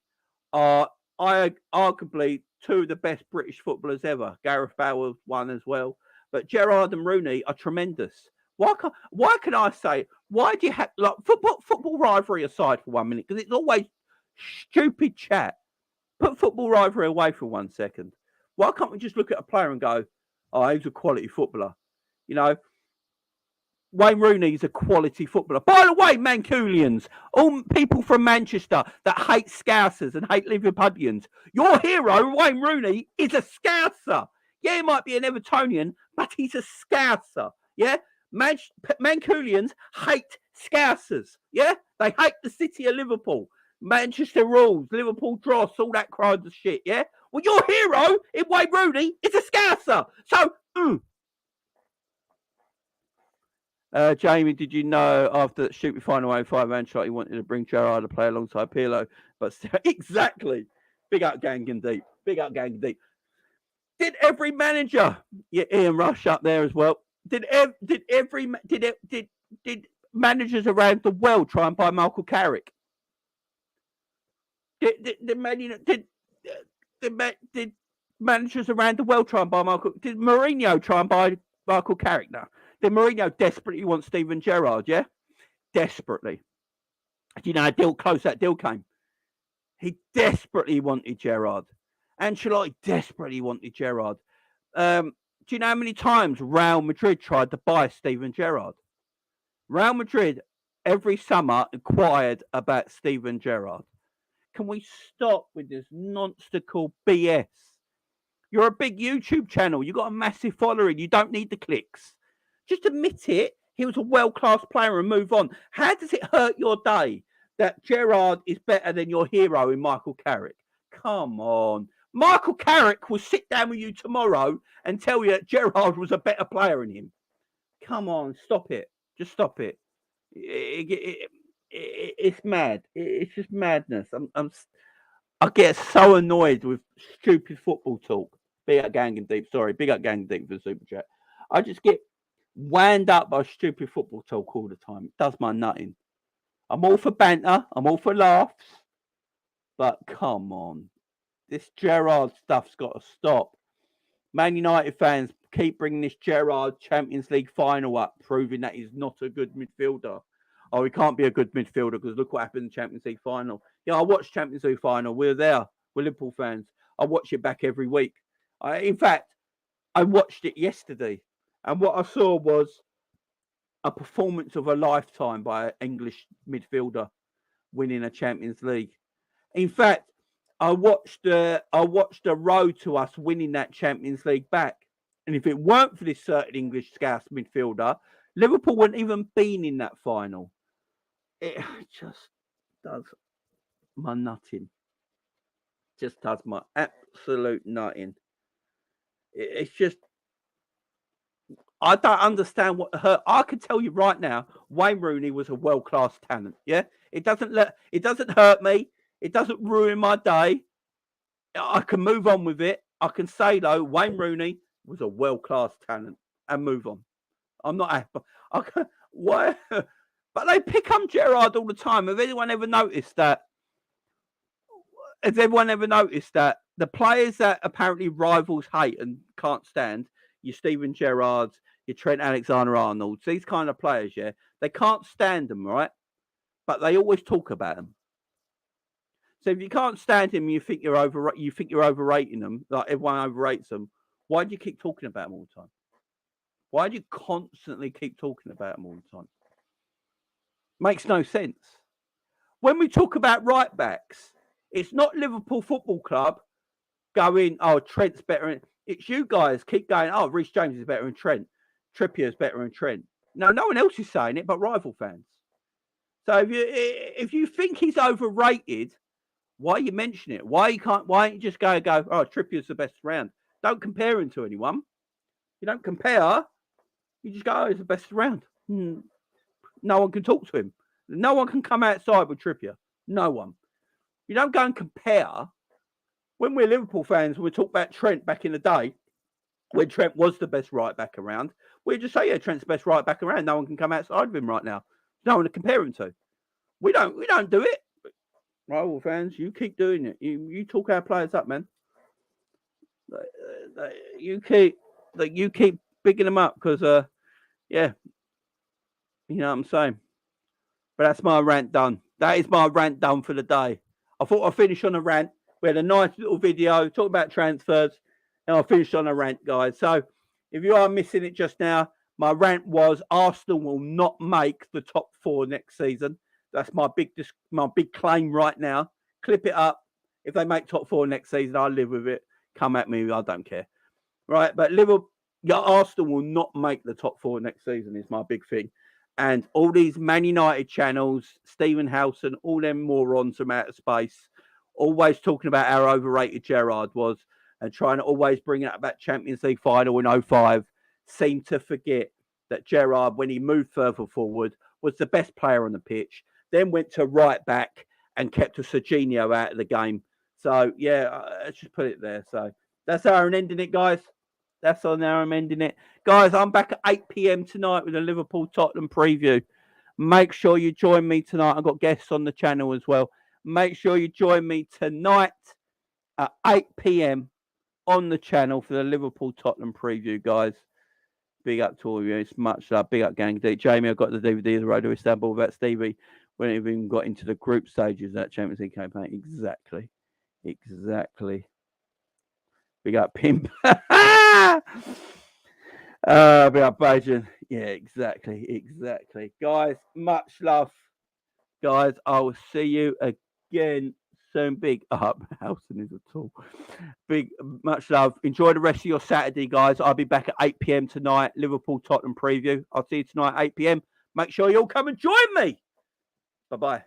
are arguably 2 of the best British footballers ever. Gareth Bale one as well. But Gerrard and Rooney are tremendous. Why can I say? Why do you have like football rivalry aside for 1 minute? Because it's always stupid chat. Put football rivalry away for 1 second. Why can't we just look at a player and go, "Oh, he's a quality footballer"? You know, Wayne Rooney's a quality footballer. By the way, Mancunians, all people from Manchester that hate Scousers and hate Liverpudlians, your hero, Wayne Rooney, is a Scouser. Yeah, he might be an Evertonian, but he's a Scouser. Yeah? Mancunians hate Scousers. Yeah? They hate the city of Liverpool. Manchester rules, Liverpool dross, all that kind of shit. Yeah? Well, your hero in Wayne Rooney is a Scouser. So, Jamie, did you know after that stupid final 05 shot, he wanted to bring Gerrard to play alongside Pirlo? But still, exactly. Big up Gang and Deep. Big up Gang and Deep. Did every manager, yeah, Ian Rush up there as well? Did managers around the world try and buy Michael Carrick? Did managers around the world try and buy Michael? Did Mourinho try and buy Michael Carrick now? Did Mourinho desperately want Steven Gerrard, yeah? Desperately. Do you know how close that deal came? He desperately wanted Gerrard. Ancelotti desperately wanted Gerrard. Do you know how many times Real Madrid tried to buy Steven Gerrard? Real Madrid every summer inquired about Steven Gerrard. Can we stop with this nonsensical BS? You're a big YouTube channel. You've got a massive following. You don't need the clicks. Just admit it. He was a world-class player and move on. How does it hurt your day that Gerrard is better than your hero in Michael Carrick? Come on. Michael Carrick will sit down with you tomorrow and tell you that Gerrard was a better player than him. Come on. Stop it. Just stop it. It's mad. It's just madness. I get so annoyed with stupid football talk. Big up Gang and Deep. Sorry, big up Gang and Deep for the super chat. I just get wound up by stupid football talk all the time. It does my nutting. I'm all for banter. I'm all for laughs. But come on. This Gerrard stuff's got to stop. Man United fans keep bringing this Gerrard Champions League final up, proving that he's not a good midfielder. Oh, he can't be a good midfielder because look what happened in the Champions League final. Yeah, I watched Champions League final. We're there. We're Liverpool fans. I watch it back every week. In fact, I watched it yesterday. And what I saw was a performance of a lifetime by an English midfielder winning a Champions League. In fact, I watched the road to us winning that Champions League back. And if it weren't for this certain English Scouse midfielder, Liverpool wouldn't even been in that final. It just does my nutting. Just does my absolute nutting. It's just, I don't understand what hurt. I can tell you right now, Wayne Rooney was a world-class talent. Yeah, it doesn't hurt me. It doesn't ruin my day. I can move on with it. I can say though, Wayne Rooney was a world-class talent and move on. I'm not happy. Why? But they pick on Gerrard all the time. Has everyone ever noticed that? The players that apparently rivals hate and can't stand, your Steven Gerrards, your Trent Alexander-Arnolds, these kind of players, yeah, they can't stand them, right? But they always talk about them. So if you can't stand him, you think you're overrating them, like everyone overrates them. Why do you keep talking about them all the time? Why do you constantly keep talking about them all the time? Makes no sense. When we talk about right backs, it's not Liverpool Football Club going, oh, Trent's better. It's you guys keep going, oh, Reece James is better than Trent. Trippier's better than Trent. No one else is saying it but rival fans. So if you think he's overrated, why you mention it? Why don't you just go, oh, Trippier's the best around? Don't compare him to anyone. You don't compare. You just go, oh, he's the best around. No one can talk to him. No one can come outside with Trippier. No one. You don't go and compare. When we're Liverpool fans, we talk about Trent back in the day, when Trent was the best right back around, we just say, yeah, Trent's the best right back around. No one can come outside of him right now. No one to compare him to. We don't do it. Rival fans, you keep doing it. You talk our players up, man. You keep bigging them up because, yeah, you know what I'm saying. But that's my rant done. That is my rant done for the day. I thought I'd finish on a rant. We had a nice little video talking about transfers, and I finished on a rant, guys. So if you are missing it just now, my rant was Arsenal will not make the top 4 next season. That's my big claim right now. Clip it up. If they make top 4 next season, I'll live with it. Come at me. I don't care. Right. But Arsenal will not make the top 4 next season is my big thing. And all these Man United channels, Stephen Howson, all them morons from outer space, always talking about how overrated Gerrard was and trying to always bring up that Champions League final in 2005, seem to forget that Gerrard, when he moved further forward, was the best player on the pitch, then went to right back and kept a Serginho out of the game. So, yeah, let's just put it there. So that's how I'm ending it, guys. That's on how I'm ending it. Guys, I'm back at 8 p.m. tonight with a Liverpool-Tottenham preview. Make sure you join me tonight. I've got guests on the channel as well. Make sure you join me tonight at 8 p.m. on the channel for the Liverpool-Tottenham preview, guys. Big up to all of you. It's much love. Big up, gang. Jamie, I got the DVD of the Road to Istanbul about Stevie when it even got into the group stages of that Champions League campaign. Exactly. Big up, Pimp. Big up, Bajan. Yeah, exactly. Guys, much love. Guys, I will see you again soon. Big up. Howson is a tool. Much love. Enjoy the rest of your Saturday, guys. I'll be back at 8 p.m. tonight. Liverpool Tottenham preview. I'll see you tonight at 8 p.m. Make sure you all come and join me. Bye-bye.